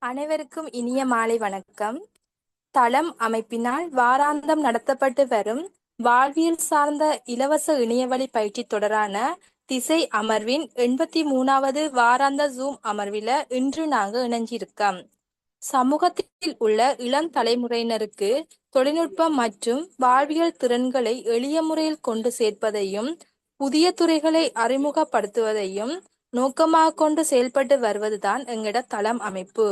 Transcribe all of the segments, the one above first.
அனைவருக்கும் இனிய மாலை வணக்கம். தளம் அமைப்பினால் வாராந்தம் நடத்தப்பட்டு வரும் வாழ்வியல் சார்ந்த இலவச இணையவழி பயிற்சி தொடரான திசை அமர்வின் 83வது வாராந்த ஜூம் அமர்வில இன்று நாங்க இணைஞ்சிருக்கோம். சமூகத்தில் உள்ள இளம் தலைமுறையினருக்கு தொழில்நுட்பம் மற்றும் வாழ்வியல் திறன்களை எளிய முறையில் கொண்டு சேர்ப்பதையும் புதிய துறைகளை அறிமுகப்படுத்துவதையும் நோக்கமாக கொண்டு செயல்பட்டு வருவதுதான் எங்கட தளம் அமைப்பு.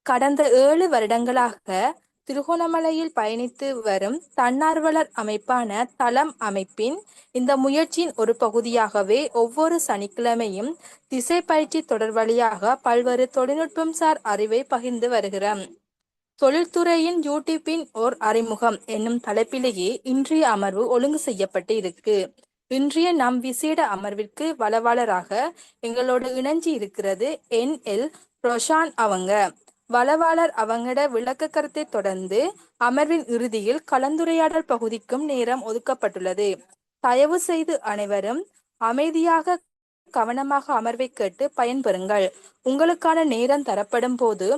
கடந்த 7 வருடங்களாக திருகோணமலையில் பயணித்து வரும் தன்னார்வலர் அமைப்பான தளம் அமைப்பின் இந்த முயற்சியின் ஒரு பகுதியாகவே ஒவ்வொரு சனிக்கிழமையும் திசை பயிற்சி தொடர் வழியாக பல்வேறு தொழில்நுட்பம் சார் அறிவை பகிர்ந்து வருகிறோம். தொழில்துறையின் யூடியூப்பின் ஓர் அறிமுகம் என்னும் தலைப்பிலேயே இன்றைய அமர்வு ஒழுங்கு செய்யப்பட்டு இருக்கு. இன்றைய நம் விசேட அமர்விற்கு வளவாளராக எங்களோடு இணைஞ்சி இருக்கிறது NL ரோஷான் அவங்க. வளவாளர் அவங்கட விளக்க கருத்தை தொடர்ந்து அமர்வின் இறுதியில் கலந்துரையாடல் பகுதிக்கும் நேரம் ஒதுக்கப்பட்டுள்ளது. தயவு செய்து அனைவரும் அமைதியாக கவனமாக அமர்வை கேட்டு பயன்பெறுங்கள். உங்களுக்கான நேரம் தரப்படும் போது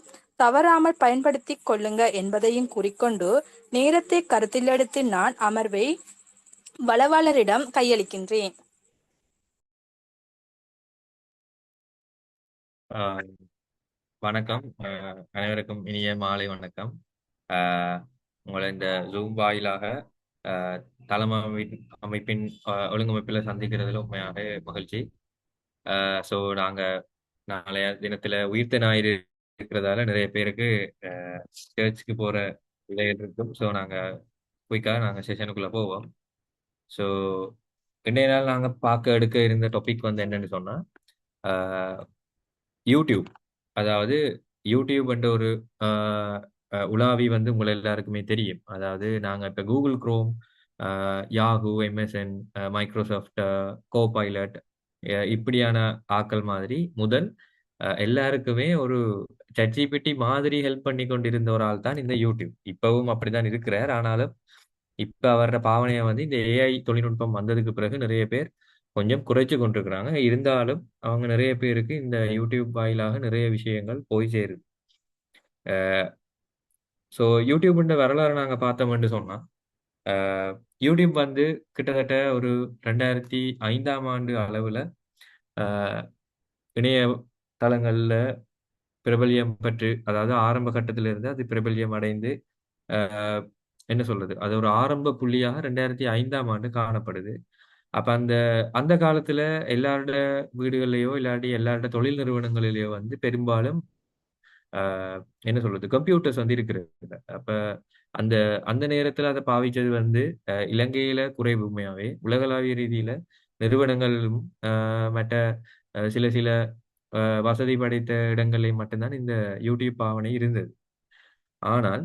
தவறாமல் பயன்படுத்தி கொள்ளுங்க என்பதையும் கூறிக்கொண்டு நேரத்தை கருத்தில் எடுத்து நான் அமர்வை வளவாளரிடம் கையளிக்கின்றேன். வணக்கம். அனைவருக்கும் இனிய மாலை வணக்கம். உங்களை இந்த ஜூம் வாயிலாக தலைமை அமைப்பின் ஒழுங்கமைப்பில் சந்திக்கிறதுல உண்மையாக மகிழ்ச்சி. ஸோ நாங்கள் நாளைய தினத்தில் உயிர்த்த ஞாயிறு இருக்கிறதால நிறைய பேருக்கு சர்ச்சுக்கு போகிற விலைகள் இருக்கும். ஸோ நாங்கள் குயிக்காக நாங்கள் செஷனுக்குள்ளே போவோம். ஸோ இன்றைய நாள் நாங்கள் பார்க்க எடுக்க இருந்த டாபிக் வந்து என்னன்னு சொன்னால் யூடியூப். அதாவது யூடியூப் என்ற ஒரு உலாவி வந்து உங்களை எல்லாருக்குமே தெரியும். அதாவது நாங்கள் இப்போ Google chrome, Yahoo, MSN, Microsoft copilot இப்படியான ஆக்கள் மாதிரி முதல் எல்லாருக்குமே ஒரு ChatGPT மாதிரி ஹெல்ப் பண்ணி கொண்டிருந்த ஒரு ஆள் தான் இந்த யூடியூப். இப்பவும் அப்படிதான் இருக்கிறார். ஆனாலும் இப்ப அவரோட பாவனையை வந்து இந்த ஏஐ தொழில்நுட்பம் வந்ததுக்கு பிறகு நிறைய பேர் கொஞ்சம் குறைச்சு கொண்டிருக்கிறாங்க. இருந்தாலும் அவங்க நிறைய பேருக்கு இந்த யூடியூப் வாயிலாக நிறைய விஷயங்கள் போய் சேருது. ஸோ யூடியூப்ன்ற வரலாறு நாங்கள் பார்த்தோம்னு சொன்னால் யூடியூப் வந்து கிட்டத்தட்ட ஒரு 2005ஆம் ஆண்டு அளவில் இணைய தளங்களில் பிரபல்யம் பெற்று, அதாவது ஆரம்ப கட்டத்திலிருந்து அது பிரபல்யம் அடைந்து என்ன சொல்றது, அது ஒரு ஆரம்ப புள்ளியாக 2005ஆம் ஆண்டு காணப்படுது. அப்ப அந்த அந்த காலத்துல எல்லாரோட வீடுகள்லயோ இல்லாட்டி எல்லாரோட தொழில் நிறுவனங்களிலேயோ வந்து பெரும்பாலும் என்ன சொல்றது, கம்ப்யூட்டர்ஸ் வந்து இருக்கிறது. அப்ப அந்த அந்த நேரத்துல அதை பாவிச்சது வந்து இலங்கையில குறைவு. உண்மையாவே உலகளாவிய ரீதியில நிறுவனங்களும் மற்ற சில சில வசதி படைத்த இடங்களில் மட்டும்தான் இந்த யூடியூப் பாவனை இருந்தது. ஆனால்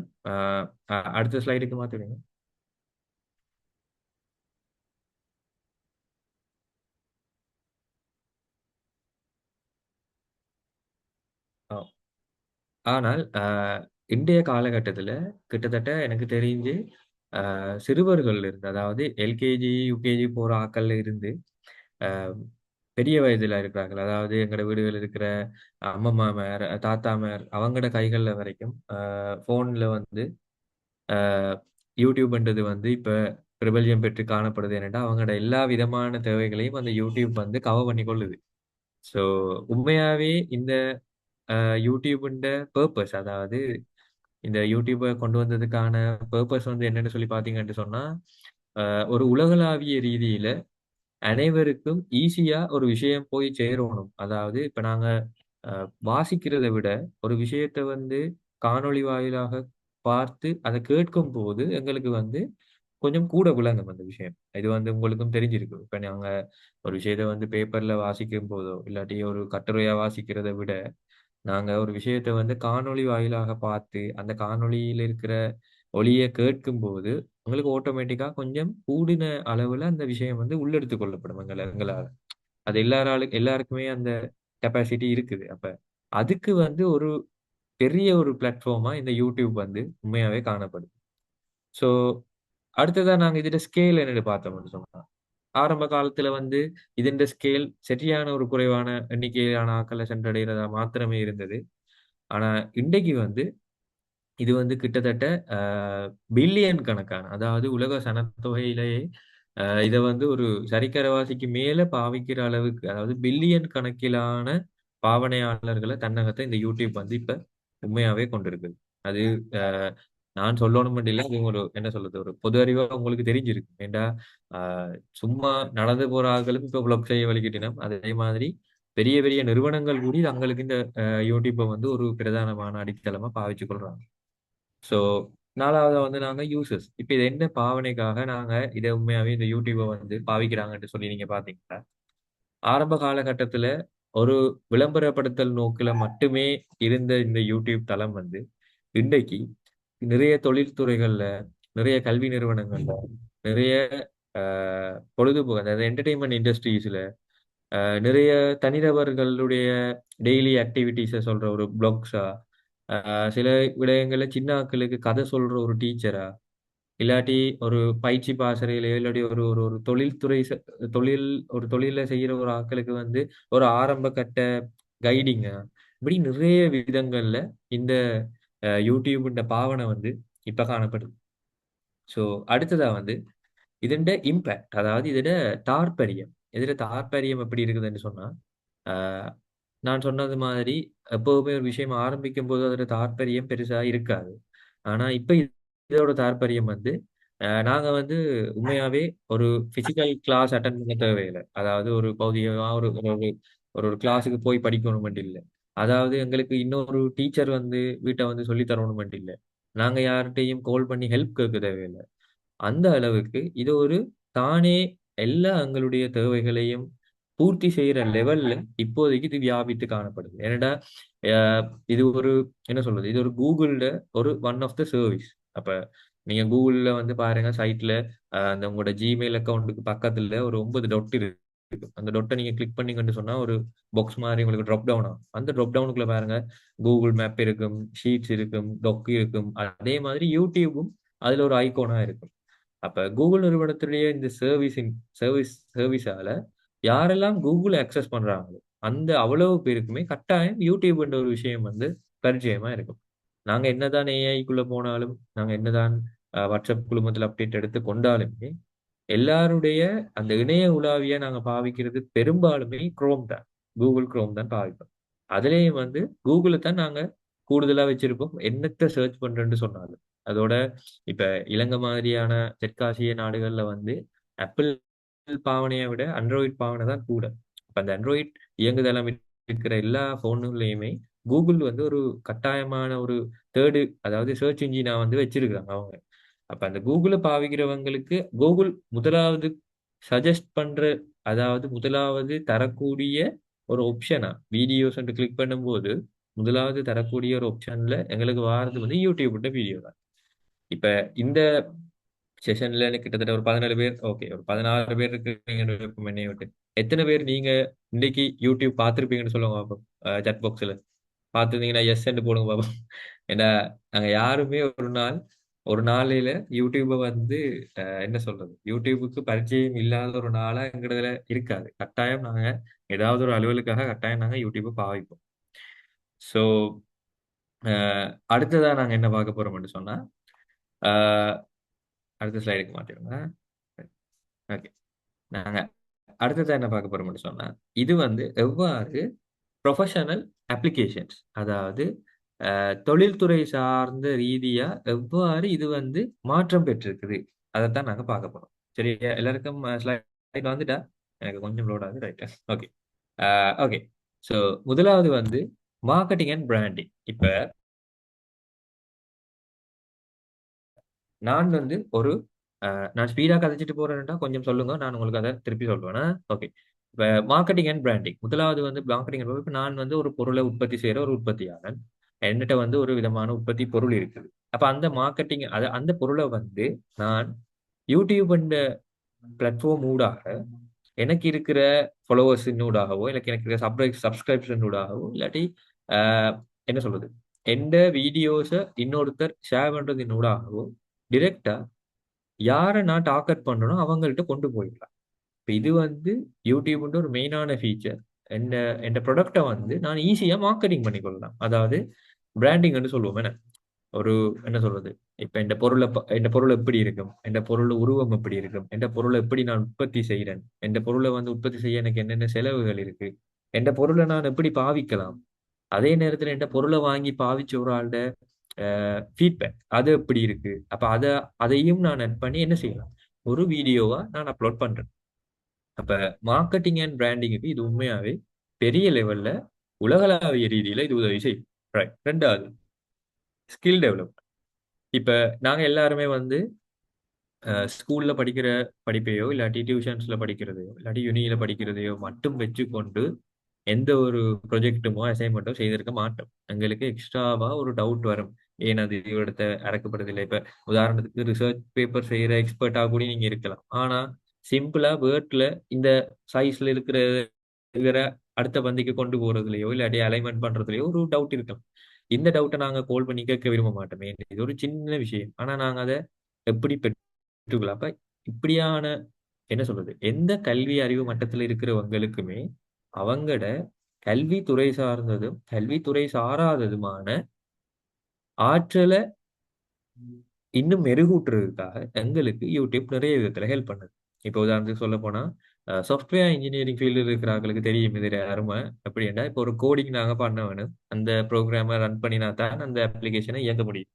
அடுத்த ஸ்லைடுக்கு மாத்திடுங்க. ஆனால் இன்றைய காலகட்டத்தில் கிட்டத்தட்ட எனக்கு தெரிஞ்சு சிறுவர்கள் இருந்து, அதாவது எல்கேஜி யூகேஜி போகிற ஆக்கள்ல இருந்து பெரிய வயதில் இருக்கிறார்கள். அதாவது எங்களோட வீடுகள் இருக்கிற அம்மம்மாமார், தாத்தாமார் அவங்களோட கைகளில் வரைக்கும் ஃபோனில் வந்து யூடியூப்ன்றது வந்து இப்போ பிரபல்யம் பெற்று காணப்படுது. என்னென்னா அவங்களோட எல்லா விதமான தேவைகளையும் அந்த யூடியூப் வந்து கவர் பண்ணி கொள்ளுது. ஸோ உண்மையாகவே இந்த யூடியூப்ன்ற பர்பஸ், அதாவது இந்த யூடியூப்பை கொண்டு வந்ததுக்கான பர்பஸ் வந்து என்னன்னு சொல்லி பார்த்தீங்கன்னு சொன்னால் ஒரு உலகளாவிய ரீதியில் அனைவருக்கும் ஈஸியாக ஒரு விஷயம் போய் சேரணும். அதாவது இப்போ நாங்கள் வாசிக்கிறதை விட ஒரு விஷயத்தை வந்து காணொளி வாயிலாக பார்த்து அதை கேட்கும் போது எங்களுக்கு வந்து கொஞ்சம் கூட விளங்கும் அந்த விஷயம். இது வந்து உங்களுக்கும் தெரிஞ்சிருக்கு. இப்போ நாங்கள் ஒரு விஷயத்த வந்து பேப்பரில் வாசிக்கும் போதோ இல்லாட்டி ஒரு கட்டுரையாக வாசிக்கிறதை விட நாங்கள் ஒரு விஷயத்த வந்து காணொளி வாயிலாக பார்த்து அந்த காணொளியில் இருக்கிற ஒளியை கேட்கும் போது உங்களுக்கு ஆட்டோமேட்டிக்காக கொஞ்சம் கூடின அளவில் அந்த விஷயம் வந்து உள்ளெடுத்து கொள்ளப்படும் எங்களால். அது எல்லாருக்குமே அந்த கெப்பாசிட்டி இருக்குது. அப்போ அதுக்கு வந்து ஒரு பெரிய ஒரு பிளாட்ஃபார்மா இந்த யூடியூப் வந்து உண்மையாவே காணப்படுது. ஸோ அடுத்ததான் நாங்கள் இதோட ஸ்கேல் என்னன்னு பார்த்தோம்னு சொன்னா, ஆரம்ப காலத்துல வந்து இதன் ஸ்கேல் சரியான ஒரு குறைவான எண்ணிக்கையிலான ஆக்களை சென்றடைகிறதா மாத்திரமே இருந்தது. ஆனா இன்றைக்கு வந்து இது வந்து கிட்டத்தட்ட பில்லியன் கணக்கான, அதாவது உலக சனத்தொகையிலேயே இதை வந்து ஒரு சரிக்கரவாசிக்கு மேல பாவிக்கிற அளவுக்கு, அதாவது பில்லியன் கணக்கிலான பாவனையாளர்களை தன்னகத்தை இந்த யூடியூப் வந்து இப்ப உண்மையாவே கொண்டிருக்கு. அது அஹ், நான் சொல்லணும் மட்டும் இல்ல, அது ஒரு என்ன சொல்றது, ஒரு பொது அறிவா உங்களுக்கு தெரிஞ்சிருக்கு. ஏண்டா சும்மா நடந்து போற ஆட்களுக்கு இப்ப vlog செய்ய வலிக்கிட்டினம். அதே மாதிரி பெரிய பெரிய நிறுவனங்கள் கூடி தங்களுக்கு இந்த யூடியூப்பை வந்து ஒரு பிரதானமான அடித்தளமா பாவிச்சு கொள்றாங்க. ஸோ நாலாவது வந்து நாங்க யூசர்ஸ். இப்ப இது என்ன பாவனைக்காக நாங்க இதை உண்மையாவே இந்த யூடியூபை வந்து பாவிக்கிறாங்கன்னு சொல்லி நீங்க பாத்தீங்கன்னா, ஆரம்ப காலகட்டத்துல ஒரு விளம்பரப்படுத்தல் நோக்குல மட்டுமே இருந்த இந்த யூடியூப் தளம் வந்து இன்றைக்கு நிறைய தொழில்துறைகள்ல, நிறைய கல்வி நிறுவனங்கள்ல, நிறைய பொழுதுபோக்கு, அதாவது என்டர்டெயின்மெண்ட் இண்டஸ்ட்ரீஸ்ல, நிறைய தனிநபர்களுடைய டெய்லி ஆக்டிவிட்டிஸை சொல்ற ஒரு பிளாக்ஸா, சில விடயங்கள்ல சின்ன ஆட்களுக்கு கதை சொல்ற ஒரு டீச்சரா, இல்லாட்டி ஒரு பயிற்சி பாசறையில, இல்லாட்டி ஒரு ஒரு ஒரு தொழில்துறை தொழில் ஒரு தொழில செய்யற ஒரு ஆட்களுக்கு வந்து ஒரு ஆரம்ப கட்ட கைடிங்க, இப்படி நிறைய விதங்கள்ல இந்த யூடியூப்ன்ற பாவனை வந்து இப்ப காணப்படுது. ஸோ அடுத்ததா வந்து இதோட இம்பேக்ட், அதாவது இதோட தாற்பயம். இதோட தாற்பயம் எப்படி இருக்குதுன்னு சொன்னா, ஆஹ் நான் சொன்னது மாதிரி எப்பவுமே ஒரு விஷயம் ஆரம்பிக்கும் போது அதோட தாற்பயம் பெருசா இருக்காது. ஆனா இப்ப இதோட தாற்பயம் வந்து நாங்க வந்து உண்மையாவே ஒரு பிசிக்கல் கிளாஸ் அட்டன் பண்ண தேவையில்லை. அதாவது ஒரு பௌதிகமா ஒரு ஒரு ஒரு ஒரு கிளாஸுக்கு போய் படிக்கணும் மட்டும் இல்லை. அதாவது எங்களுக்கு இன்னொரு டீச்சர் வந்து வீட்டை வந்து சொல்லி தரணும் மட்டும் இல்லை. நாங்க யார்கிட்டையும் கால் பண்ணி ஹெல்ப் கேட்க தேவையில்லை. அந்த அளவுக்கு இது ஒரு தானே எல்லா எங்களுடைய தேவைகளையும் பூர்த்தி செய்யற லெவல்ல இப்போதைக்கு இது வியாபித்து காணப்படுது. ஏன்னா அஹ் இது ஒரு என்ன சொல்றது, இது ஒரு கூகுள்ல ஒரு ஒன் ஆஃப் த சர்வீஸ். அப்ப நீங்க கூகுள்ல வந்து பாருங்க, சைட்ல அந்த உங்களோட ஜிமெயில் அக்கௌண்ட்டுக்கு பக்கத்துல ஒரு 9 டொட் இருக்கு. அந்த டொட்டை நீங்க கிளிக் பண்ணீங்கன்னு சொன்னா ஒரு பாக்ஸ் மாதிரி உங்களுக்கு ட்ராப் டவுன் ஆகும். அந்த ட்ராப் டவுனுக்குள்ள பாருங்க, கூகுள் மேப் இருக்கும், ஷீட்ஸ் இருக்கும், டொக் இருக்கும். அதே மாதிரி யூடியூபும் அதுல ஒரு ஐகோனா இருக்கும். அப்ப கூகுள் நிறுவனத்துடைய இந்த சர்வீஸால யாரெல்லாம் கூகுள் அக்சஸ் பண்றாங்களோ அந்த அவ்வளவு பேருக்குமே கட்டாயம் யூடியூப்ன்ற ஒரு விஷயம் வந்து பரிச்சயமா இருக்கும். நாங்க என்னதான் ஏஐக்குள்ள போனாலும், நாங்க என்னதான் வாட்ஸ்அப் குழுமத்தில் அப்டேட் எடுத்து கொண்டாலுமே, எல்லாருடைய அந்த இணைய உலாவிய நாங்க பாவிக்கிறது பெரும்பாலுமே குரோம் தான். கூகுள் குரோம் தான் பாவிப்போம். அதுலயும் வந்து கூகுளை தான் நாங்க கூடுதலா வச்சிருப்போம், என்னத்த சர்ச் பண்றேன்னு சொன்னாலும். அதோட இப்ப இலங்கை மாதிரியான தெற்காசிய நாடுகள்ல வந்து ஆப்பிள் பாவனையை விட அண்ட்ராய்ட் பாவனை தான் கூட. அப்ப அந்த அண்ட்ராய்ட் இயங்குதளம் இருக்கிற எல்லா போன்களையுமே கூகுள் வந்து ஒரு கட்டாயமான ஒரு தேர்டு, அதாவது சர்ச் இன்ஜினா வந்து வச்சிருக்காங்க அவங்க. அப்ப அந்த கூகுளை பாவிக்கிறவங்களுக்கு கூகுள் முதலாவது சஜஸ்ட் பண்ற, அதாவது முதலாவது தரக்கூடிய ஒரு ஆப்ஷனா வீடியோஸ் கிளிக் பண்ணும்போது முதலாவது தரக்கூடிய ஒரு ஆப்ஷன்ல எங்களுக்கு வாரது வந்து யூடியூப் வீடியோ தான். இப்ப இந்த செஷன்ல கிட்டத்தட்ட ஒரு 17 பேர், ஓகே ஒரு 16 பேர் இருக்கீங்கன்னு வைப்போம் என்னைய விட்டு. எத்தனை பேர் நீங்க இன்னைக்கு யூடியூப் பார்த்துருப்பீங்கன்னு சொல்லுவாங்க பாப்போம். சாட் பாக்ஸ்ல பார்த்துருந்தீங்கன்னா எஸ் போடுங்க பாப்போம். ஏன்னா நாங்க யாருமே ஒரு நாளையில யூடியூபை வந்து என்ன சொல்றது, யூடியூபுக்கு பரிச்சயம் இல்லாத ஒரு நாளா எங்கதுல இருக்காது. கட்டாயம் நாங்க ஏதாவது ஒரு அலுவலுக்காக கட்டாயம் நாங்க யூடியூபை பாவிப்போம். ஸோ அடுத்ததா நாங்க என்ன பார்க்க போறோம்னு சொன்னா, அஹ், அடுத்த ஸ்லைடுக்கு மாத்திருங்க. ஓகே, நாங்க அடுத்ததா என்ன பார்க்க போறோம்னு சொன்னா, இது வந்து எவ்வாறு ப்ரொஃபஷனல் அப்ளிகேஷன்ஸ், அதாவது தொழில்துறை சார்ந்த ரீதியா எவ்வாறு இது வந்து மாற்றம் பெற்றிருக்குது, அதைத்தான் நாங்க பார்க்க போறோம். சரி, எல்லாருக்கும் ஸ்லைட் வந்துட்டா? எனக்கு கொஞ்சம் லோட் ஆகுது. Right, okay. ஓகே, ஸோ முதலாவது வந்து மார்க்கெட்டிங் அண்ட் பிராண்டிங். இப்ப நான் வந்து ஒரு நான் ஸ்பீடா கதைச்சிட்டு போறேன்டா கொஞ்சம் சொல்லுங்க, நான் உங்களுக்கு அதை திருப்பி சொல்லுவேன். ஓகே, இப்போ மார்க்கெட்டிங் அண்ட் பிராண்டிங். முதலாவது வந்து மார்க்கெட்டிங் அண்ட், இப்போ நான் வந்து ஒரு பொருளை உற்பத்தி செய்யற ஒரு உற்பத்தியாளன். என்கிட்ட வந்து ஒரு விதமான உற்பத்தி பொருள் இருக்குது. அப்ப அந்த மார்க்கெட்டிங், அந்த பொருளை வந்து நான் யூடியூப் என்ற பிளாட்ஃபார்ம் ஊடாக எனக்கு இருக்கிற ஃபாலோவர்ஸ் ஊடாகவோ, எனக்கு எனக்கு இருக்கிற சப்ஸ்கிரைப்ஷன் ஊடாகவோ, இல்லாட்டி ஆஹ், என்ன சொல்றது, எந்த வீடியோஸை இன்னொருத்தர் ஷேர் பண்றதின் ஊடாகவோ டிரெக்டா யாரை நான் டார்கெட் பண்றேனோ அவங்கள்ட்ட கொண்டு போயிடலாம். இப்போ இது வந்து யூடியூப்ன்ற ஒரு மெயினான ஃபீச்சர். எந்த ப்ராடக்டை வந்து நான் ஈஸியாக மார்க்கெட்டிங் பண்ணிக்கொள்ளலாம். அதாவது பிராண்டிங்னு சொல்லுவோம் என்ன. ஒரு என்ன சொல்றது, இப்ப இந்த பொருள் எப்படி இருக்கும், இந்த பொருள் உருவம் எப்படி இருக்கும், இந்த பொருளை எப்படி நான் உற்பத்தி செய்கிறேன், இந்த பொருளை வந்து உற்பத்தி செய்ய எனக்கு என்னென்ன செலவுகள் இருக்கு, இந்த பொருளை நான் எப்படி பாவிக்கலாம், அதே நேரத்துல இந்த பொருளை வாங்கி பாவிச்ச ஒரு ஆள்கிட்ட ஃபீட்பேக் அது எப்படி இருக்கு. அப்ப அதையும் நான் ஆட் பண்ணி என்ன செய்யலாம், ஒரு வீடியோவா நான் அப்லோட் பண்றேன். அப்ப மார்க்கெட்டிங் அண்ட் பிராண்டிங்க்கு இது உண்மையாவே பெரிய லெவல்ல உலகளாவிய ரீதியில இது உதவி செய்யும். ரைட். ரெண்டாவது, ஸ்கில் டெவலப். இப்ப நாங்க எல்லாருமே வந்து ஸ்கூல்ல படிக்கிற படிப்பையோ இல்லாட்டி டியூஷன்ஸ்ல படிக்கிறதையோ இல்லாட்டி யுனியில படிக்கிறதையோ மட்டும் வச்சுக்கொண்டு எந்த ஒரு ப்ரொஜெக்ட்டுமோ அசைன்மெண்ட்டோ செய்திருக்க மாட்டோம். எங்களுக்கு எக்ஸ்ட்ராவா ஒரு டவுட் வரும், ஏன் அது இவடத்த இறக்கப்படுதில்லை. இப்ப உதாரணத்துக்கு ரிசர்ச் பேப்பர் செய்யற எக்ஸ்பர்ட்டா கூட நீங்க இருக்கலாம். ஆனா சிம்பிளா வேர்ட்ல இந்த சைஸ்ல இருக்கிற இவரை அடுத்த பந்திக்கு கொண்டு போறதுலயோ இல்லாட்டி அலைன்மெண்ட் பண்றதுலயோ ஒரு டவுட் இருக்கலாம். இந்த டவுட்டை நாங்க கால் பண்ணி கேட்க விரும்ப மாட்டோமே. இது ஒரு சின்ன விஷயம், ஆனா நாங்க அதை எப்படி பெற்றுக்கலாம். அப்ப இப்படியான என்ன சொல்றது, எந்த கல்வி அறிவு மட்டத்தில் இருக்கிறவங்களுக்குமே அவங்களோட கல்வித்துறை சார்ந்ததும் கல்வித்துறை சாராததுமான ஆற்றலை இன்னும் மெருகூட்டுறதுக்காக எங்களுக்கு யூடியூப் நிறைய விதத்துல ஹெல்ப் பண்ணுது. இப்போ உதாரணத்துக்கு சொல்ல போனா சாஃப்ட்வேர் இன்ஜினியரிங் ஃபீல்டில் இருக்கிறவங்களுக்கு தெரியும் இது அருமை. எப்படின்னா இப்போ ஒரு கோடிங் நாங்க பண்ண வேணும், அந்த ப்ரோக்ராமை ரன் பண்ணினா தான் அந்த அப்ளிகேஷனை இயக்க முடியும்.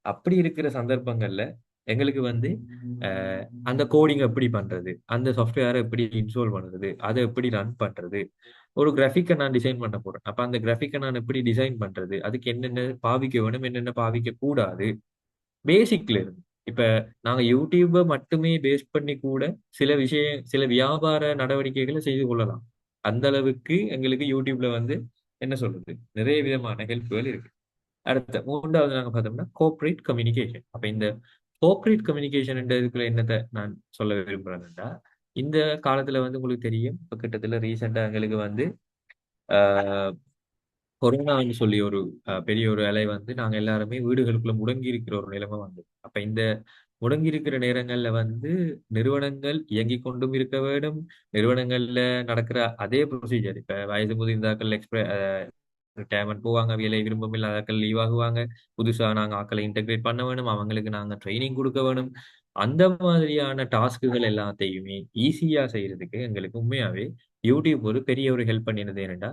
அப்படி இருக்கிற சந்தர்ப்பங்கள்ல எங்களுக்கு வந்து அந்த கோடிங் எப்படி பண்றது, அந்த சாஃப்ட்வேரை எப்படி இன்ஸ்டால் பண்றது, அதை எப்படி ரன் பண்றது, ஒரு கிராஃபிக்கை நான் டிசைன் பண்ண போறேன். அப்ப அந்த கிராஃபிக்கை நான் எப்படி டிசைன் பண்றது, அதுக்கு என்னென்ன பாவிக்க வேணும், என்னென்ன பாவிக்க கூடாது, பேசிக்ல இருந்து. இப்ப நாங்க யூடியூபை மட்டுமே பேஸ் பண்ணி கூட சில வியாபார நடவடிக்கைகளை செய்து கொள்ளலாம். அந்த அளவுக்கு எங்களுக்கு யூடியூப்ல வந்து என்ன சொல்றது, நிறைய விதமான ஹெல்ப்கள் இருக்கு. அடுத்த மூன்றாவது நாங்க பார்த்தோம்னா கோஆப்ரேட் கம்யூனிகேஷன். அப்ப இந்த கோஆப்ரேட் கம்யூனிகேஷன் இதுக்குள்ள என்னத்தை நான் சொல்ல விரும்புறேன்னா, இந்த காலத்துல வந்து உங்களுக்கு தெரியும், இப்ப கிட்டத்தட்ட ரீசெண்டா எங்களுக்கு வந்து கொரோனான்னு சொல்லி ஒரு பெரிய ஒரு அலை வந்து நாங்க எல்லாருமே வீடுகளுக்குள்ள முடங்கி இருக்கிற ஒரு நிலைமை வந்து. அப்ப இந்த முடங்கி இருக்கிற நேரங்கள்ல வந்து நிறுவனங்கள் இயங்கிக் கொண்டும் இருக்க வேண்டும். நிறுவனங்கள்ல நடக்கிற அதே ப்ரொசீஜர், இப்ப வயது முதிர்ந்தாக்கள் ரிட்டையர்மெண்ட் போவாங்க, வேலை விரும்பம் இல்லாதாக்கள் லீவ் ஆகுவாங்க, புதுசா நாங்க ஆக்களை இன்டெகிரேட் பண்ண வேணும், அவங்களுக்கு நாங்க ட்ரைனிங் கொடுக்க வேணும். அந்த மாதிரியான டாஸ்க்குகள் எல்லாத்தையுமே ஈஸியா செய்யறதுக்கு எங்களுக்கு உண்மையாவே யூடியூப் ஒரு பெரிய ஒரு ஹெல்ப் பண்ணினது. என்னடா,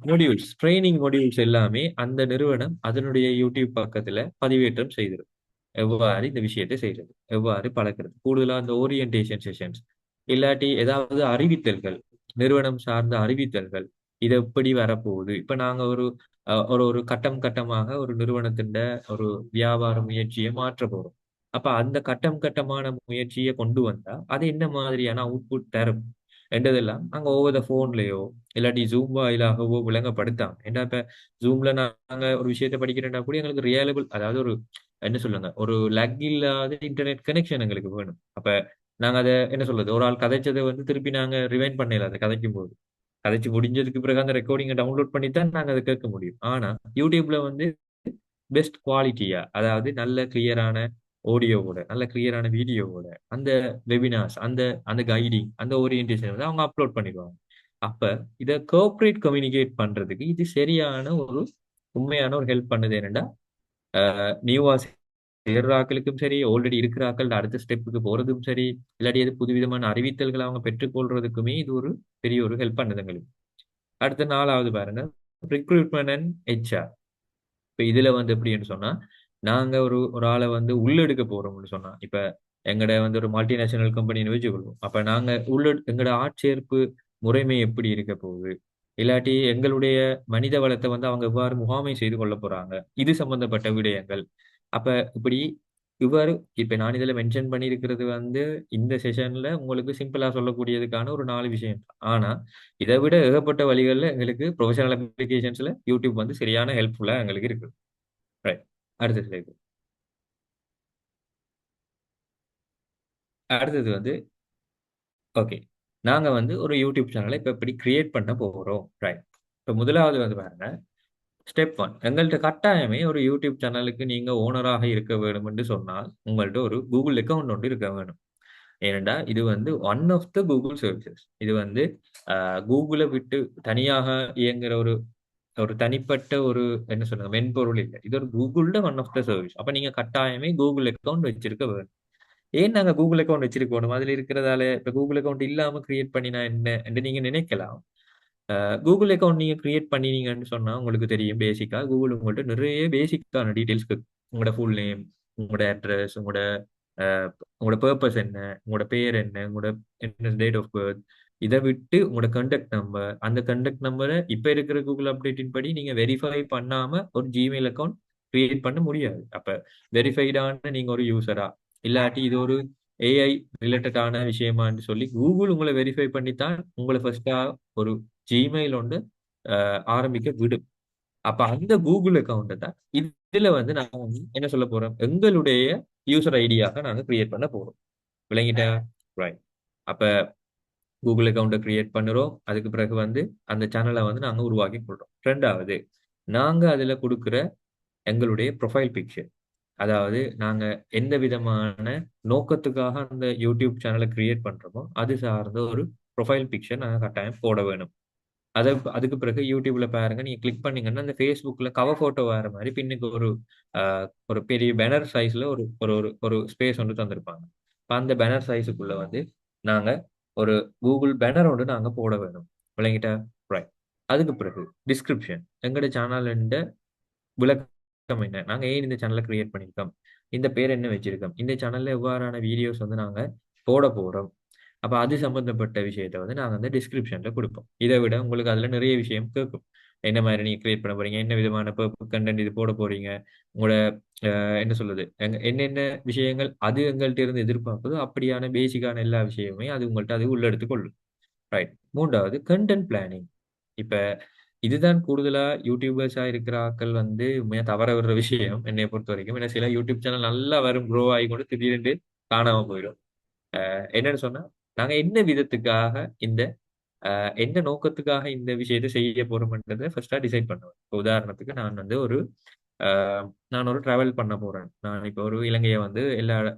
மொடியூல்ஸ், ட்ரைனிங் மொடியூல்ஸ் எல்லாமே அந்த நிறுவனம் அதனுடைய யூடியூப் பக்கத்துல பதிவேற்றம் செய்திடும். எவ்வாறு இந்த விஷயத்தை செய்யறது, எவ்வாறு பழக்கிறது, கூடுதலா அந்த ஓரியன்டேஷன் செஷன்ஸ் இல்லாட்டி ஏதாவது அறிவித்தல்கள், நிறுவனம் சார்ந்த அறிவித்தல்கள், இது எப்படி வரப்போகுது. இப்ப நாங்க ஒரு ஒரு ஒரு கட்டம் கட்டமாக ஒரு நிறுவனத்தின் ஒரு வியாபார முயற்சியை மாற்ற போறோம். அப்ப அந்த கட்டம் கட்டமான முயற்சியை கொண்டு வந்தா அது என்ன மாதிரியான அவுட்புட் தரும் என்றதெல்லாம் நாங்க ஓவர் த போன்லயோ இல்லாட்டி ஜூம் வாயிலாகவோ விளங்கப்படுத்தாம. ஏன்னா இப்ப ஜூம்ல நாங்க ஒரு விஷயத்தை படிக்கிறேன்னா கூட எங்களுக்கு ரியலபிள், அதாவது ஒரு என்ன சொல்லுங்க, ஒரு லக் இல்லாத இன்டர்நெட் கனெக்ஷன் எங்களுக்கு வேணும். அப்ப நாங்க அதை என்ன சொல்றது, ஒரு ஆள் கதைச்சதை வந்து திருப்பி நாங்க ரிவைண்ட் பண்ணல. அதை கதைக்கும் போது கதைச்சு முடிஞ்சதுக்கு பிறகு அந்த ரெக்கார்டிங்கை டவுன்லோட் பண்ணி தான் நாங்க அதை கேட்க முடியும். ஆனா யூடியூப்ல வந்து பெஸ்ட் குவாலிட்டியா, அதாவது நல்ல கிளியரான ஆடியோவோட நல்ல கிளியரான வீடியோவோட அந்த வெபினார்ஸ், அந்த அந்த கைடிங், அந்த ஓரியன்டேஷன் வந்து அவங்க அப்லோட் பண்ணிடுவாங்க. அப்ப இதை கோஆப்ரேட் கம்யூனிகேட் பண்றதுக்கு இது சரியான ஒரு உண்மையான ஒரு ஹெல்ப் பண்ணுது. என்னன்னா நியூவா சேர்ற ஆக்களுக்கும் சரி, ஆல்ரெடி இருக்கிற ஆக்கள் அடுத்த ஸ்டெப்புக்கு போறதும் சரி, இல்லாட்டி எது புதுவிதமான அறிவித்தல்களை அவங்க பெற்றுக்கொள்றதுக்குமே இது ஒரு பெரிய ஒரு ஹெல்ப் பண்ணுது எங்களுக்கு. அடுத்த நாலாவது பாருங்க, ரிக்ரூட்மெண்ட் அண்ட் HR. இப்ப இதுல வந்து எப்படின்னு சொன்னா, நாங்க ஒரு ஒரு ஆளை வந்து உள்ளெடுக்க போறோம்னு சொன்னா, இப்ப எங்கட வந்து ஒரு மல்டிநேஷனல் கம்பெனின்னு வச்சுக்கொள்வோம். அப்ப நாங்க எங்கட ஆட்சேர்ப்பு முறைமை எப்படி இருக்க போகுது, இல்லாட்டி எங்களுடைய மனித வளத்தை வந்து அவங்க எவ்வாறு முகாமை செய்து கொள்ள போறாங்க, இது சம்பந்தப்பட்ட விடயங்கள். அப்ப இப்படி இவ்வாறு இப்ப நான் இதுல மென்ஷன் பண்ணியிருக்கிறது வந்து இந்த செஷன்ல உங்களுக்கு சிம்பிளா சொல்லக்கூடியதுக்கான ஒரு 4 விஷயம். ஆனா இதை விட ஏகப்பட்ட வழிகள்ல எங்களுக்கு ப்ரொஃபஷனல் அப்ளிகேஷன்ஸ்ல யூடியூப் வந்து சரியான ஹெல்ப்ஃபுல்லா எங்களுக்கு இருக்கு. ரைட். அடுத்த ஸ்லைடு. அடுத்தது வந்து ஓகே, நாங்க வந்து ஒரு யூடியூப் சேனலை இப்ப எப்படி கிரியேட் பண்ண போறோம். ரைட். இப்ப முதலாவது வந்து பாருங்க, ஸ்டெப் 1. எங்கள்கிட்ட கட்டாயமே ஒரு யூடியூப் சேனலுக்கு நீங்க ஓனராக இருக்க வேணும் என்று சொன்னால் உங்கள்ட்ட ஒரு கூகுள் அக்கவுண்ட் ஒன்று இருக்க வேணும். ஏனென்றா இது வந்து one of the Google services. இது வந்து கூகுளை விட்டு தனியாக இயங்குற ஒரு ஒரு தனிப்பட்ட ஒரு என்ன சொல்லுங்க மென்பொருள் இல்லை. இது ஒரு கூகுளோட ஒன் ஆஃப் த சர்வீஸ். அப்ப நீங்க கட்டாயமே கூகுள் அக்கௌண்ட் வச்சிருக்க வேணும். ஏன் நாங்க கூகுள் அக்கௌண்ட் வச்சிருக்கணும்? அதுல இருக்கிறதால இப்ப கூகுள் அக்கௌண்ட் இல்லாம கிரியேட் பண்ணினா என்ன என்று நீங்க நினைக்கலாம். கூகுள் அக்கௌண்ட் நீங்க கிரியேட் பண்ணினீங்கன்னு சொன்னா உங்களுக்கு தெரியும், பேசிக்கா கூகுள் உங்கள்ட்ட நிறைய பேசிக்கான டீடைல்ஸ் கேட்கும். உங்களோட ஃபுல் நேம், உங்களோட அட்ரஸ், அஹ், உங்களோட பர்பஸ் என்ன, உங்களோட பேர் என்ன, உங்களோட என்ன டேட் ஆஃப் பர்த், இதை விட்டு உங்களோட கண்டக்ட் நம்பர், அந்த கண்டக்ட் நம்பரை இப்ப இருக்கிற கூகுள் அப்டேட்டின் படி நீங்க வெரிஃபை பண்ணாம ஒரு ஜிமெயில் அக்கௌண்ட் கிரியேட் பண்ண முடியாது. அப்ப வெரிஃபைடான நீங்க ஒரு யூசரா, இல்லாட்டி இது ஒரு ஏஐ ரிலேட்டடான விஷயமான்னு சொல்லி கூகுள் உங்களை வெரிஃபை பண்ணித்தான் உங்களை ஃபர்ஸ்டா ஒரு ஜிமெயில் ஒன்று ஆரம்பிக்க விடும். அப்ப அந்த கூகுள் அக்கௌண்ட்டை தான் இதுல வந்து நாங்க வந்து என்ன சொல்ல போறோம், எங்களுடைய யூசர் ஐடியாக நாங்க கிரியேட் பண்ண போறோம். விளங்கிட்டா? ரைட். அப்ப கூகுள் அக்கௌண்ட்டை கிரியேட் பண்ணுறோம். அதுக்கு பிறகு வந்து அந்த சேனலை வந்து நாங்க உருவாக்கி கொள்றோம். ரெண்டாவது, நாங்க அதுல கொடுக்குற எங்களுடைய ப்ரொஃபைல் பிக்சர், அதாவது நாங்க எந்த விதமான நோக்கத்துக்காக அந்த யூடியூப் சேனலை கிரியேட் பண்றோமோ அது சார்ந்த ஒரு ப்ரொஃபைல் பிக்சர் நாங்க கட்டாயம் போட வேணும். அதுக்கு பிறகு யூடியூப்ல பாருங்க, நீங்க கிளிக் பண்ணீங்கன்னா அந்த ஃபேஸ்புக்ல கவர் போட்டோ வர மாதிரி பின்னுக்கு ஒரு பெரிய பேனர் சைஸ்ல ஒரு ஒரு ஒரு ஒரு ஸ்பேஸ் ஒன்று தந்திருப்பாங்க. இப்ப அந்த பேனர் சைஸுக்குள்ள வந்து நாங்க ஒரு கூகுள் பேனர் ஒன்று நாங்க போட வேணும். விளங்கிட்டா? ரைட். அதுக்கு பிறகு டிஸ்கிரிப்ஷன், எங்களோட சேனல் விளக்கம் என்ன, நாங்க ஏன் இந்த சேனலை கிரியேட் பண்ணியிருக்கோம், இந்த பேர் என்ன வச்சிருக்கோம், இந்த சேனல்ல எவ்வாறான வீடியோஸ் வந்து நாங்க போட போறோம். அப்ப அது சம்பந்தப்பட்ட விஷயத்த வந்து நாங்க வந்து டிஸ்கிரிப்ஷன்ல கொடுப்போம். இதை விட உங்களுக்கு அதுல நிறைய விஷயம் கேட்கும். என்ன மாதிரி நீங்க கிரியேட் பண்ண போறீங்க, என்ன விதமான கண்டென்ட் இது போட போறீங்க, உங்களோட என்ன சொல்றது, என்னென்ன விஷயங்கள் அது எங்கள்கிட்ட இருந்து எதிர்பார்க்குதோ அப்படியான பேசிக்கான எல்லா விஷயமே அது உங்கள்கிட்ட அது உள்ளெடுத்துக் கொள்ளும். ரைட். மூன்றாவது, கண்டென்ட் பிளானிங். இப்ப இதுதான் கூடுதலா யூடியூபர்ஸா இருக்கிற ஆட்கள் வந்து உண்மையா தவற விடுற விஷயம் என்னை பொறுத்த வரைக்கும். ஏன்னா சில யூடியூப் சேனல் நல்லா வரும், க்ரோ ஆகி கொண்டு திடீர்னு காணாம போயிடும். என்னன்னு சொன்னா, நாங்க என்ன விதத்துக்காக இந்த என்ன நோக்கத்துக்காக இந்த விஷயத்தை செய்ய போறோம்ன்றதை ஃபர்ஸ்டா டிசைட் பண்ணுவேன். இப்போ உதாரணத்துக்கு நான் வந்து நான் ஒரு டிராவல் பண்ண போறேன். நான் இப்போ ஒரு இலங்கையை வந்து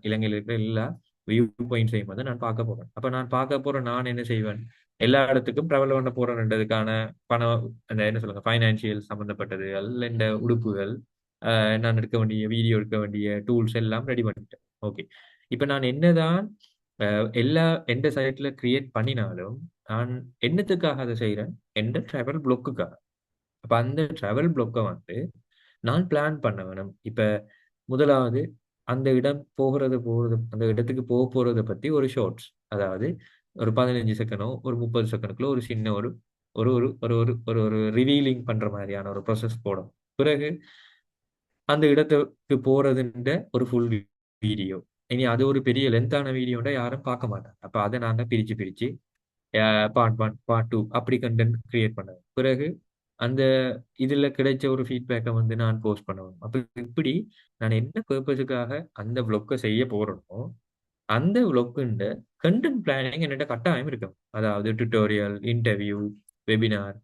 இலங்கையில் இருக்கிற எல்லா வியூ பாயிண்ட்ஸையும் வந்து நான் பார்க்க போறேன். அப்ப நான் பார்க்க போற நான் என்ன செய்வேன், எல்லா இடத்துக்கும் டிராவல் பண்ண போறேன்றதுக்கான பணம், அந்த என்ன சொல்லுங்க ஃபைனான்சியல் சம்பந்தப்பட்டது, அல்ல இந்த உடுப்புகள், நான் எடுக்க வேண்டிய வீடியோ எடுக்க வேண்டிய டூல்ஸ் எல்லாம் ரெடி பண்ணிட்டேன். ஓகே. இப்ப நான் என்னதான் எல்லா எந்த சைட்ல கிரியேட் பண்ணினாலும் நான் என்னத்துக்காக அதை செய்யறேன், எந்த டிராவல் பிளாக்குக்காக. அப்ப அந்த டிராவல் பிளாக்கை வந்து நான் பிளான் பண்ண வேணும். இப்ப முதலாவது, அந்த இடம் போறது அந்த இடத்துக்கு போறதை பத்தி ஒரு ஷார்ட்ஸ், அதாவது ஒரு 15 செகண்டோ ஒரு 30 செகண்டுக்குள்ள ஒரு சின்ன ஒரு ஒரு ஒரு ஒரு ஒரு ஒரு ஒரு ரிவீலிங் பண்ற மாதிரியான ஒரு ப்ரொசஸ் போடும். பிறகு அந்த இடத்துக்கு போறதுன்ற ஒரு ஃபுல் வீடியோ. இனி அது ஒரு பெரிய லென்த்தான வீடியோட யாரும் பார்க்க மாட்டாங்க. அப்ப அதை நாங்க பிரிச்சு பிரிச்சு பார்ட் ஒன் பார்ட் டூ அப்படி கண்டென்ட் கிரியேட் பண்ணுவேன். பிறகு அந்த இதுல கிடைச்ச ஒரு ஃபீட்பேக்கை வந்து நான் போஸ்ட் பண்ணுவேன். அப்ப இப்படி நான் என்ன பர்பஸுக்காக அந்த vlog-அ செய்ய போறேனோ அந்த vlog-ண்ட கண்டென்ட் பிளானிங் என்னோட கட்டாயம் இருக்கும். அதாவது டுட்டோரியல், இன்டர்வியூ, வெபினார்,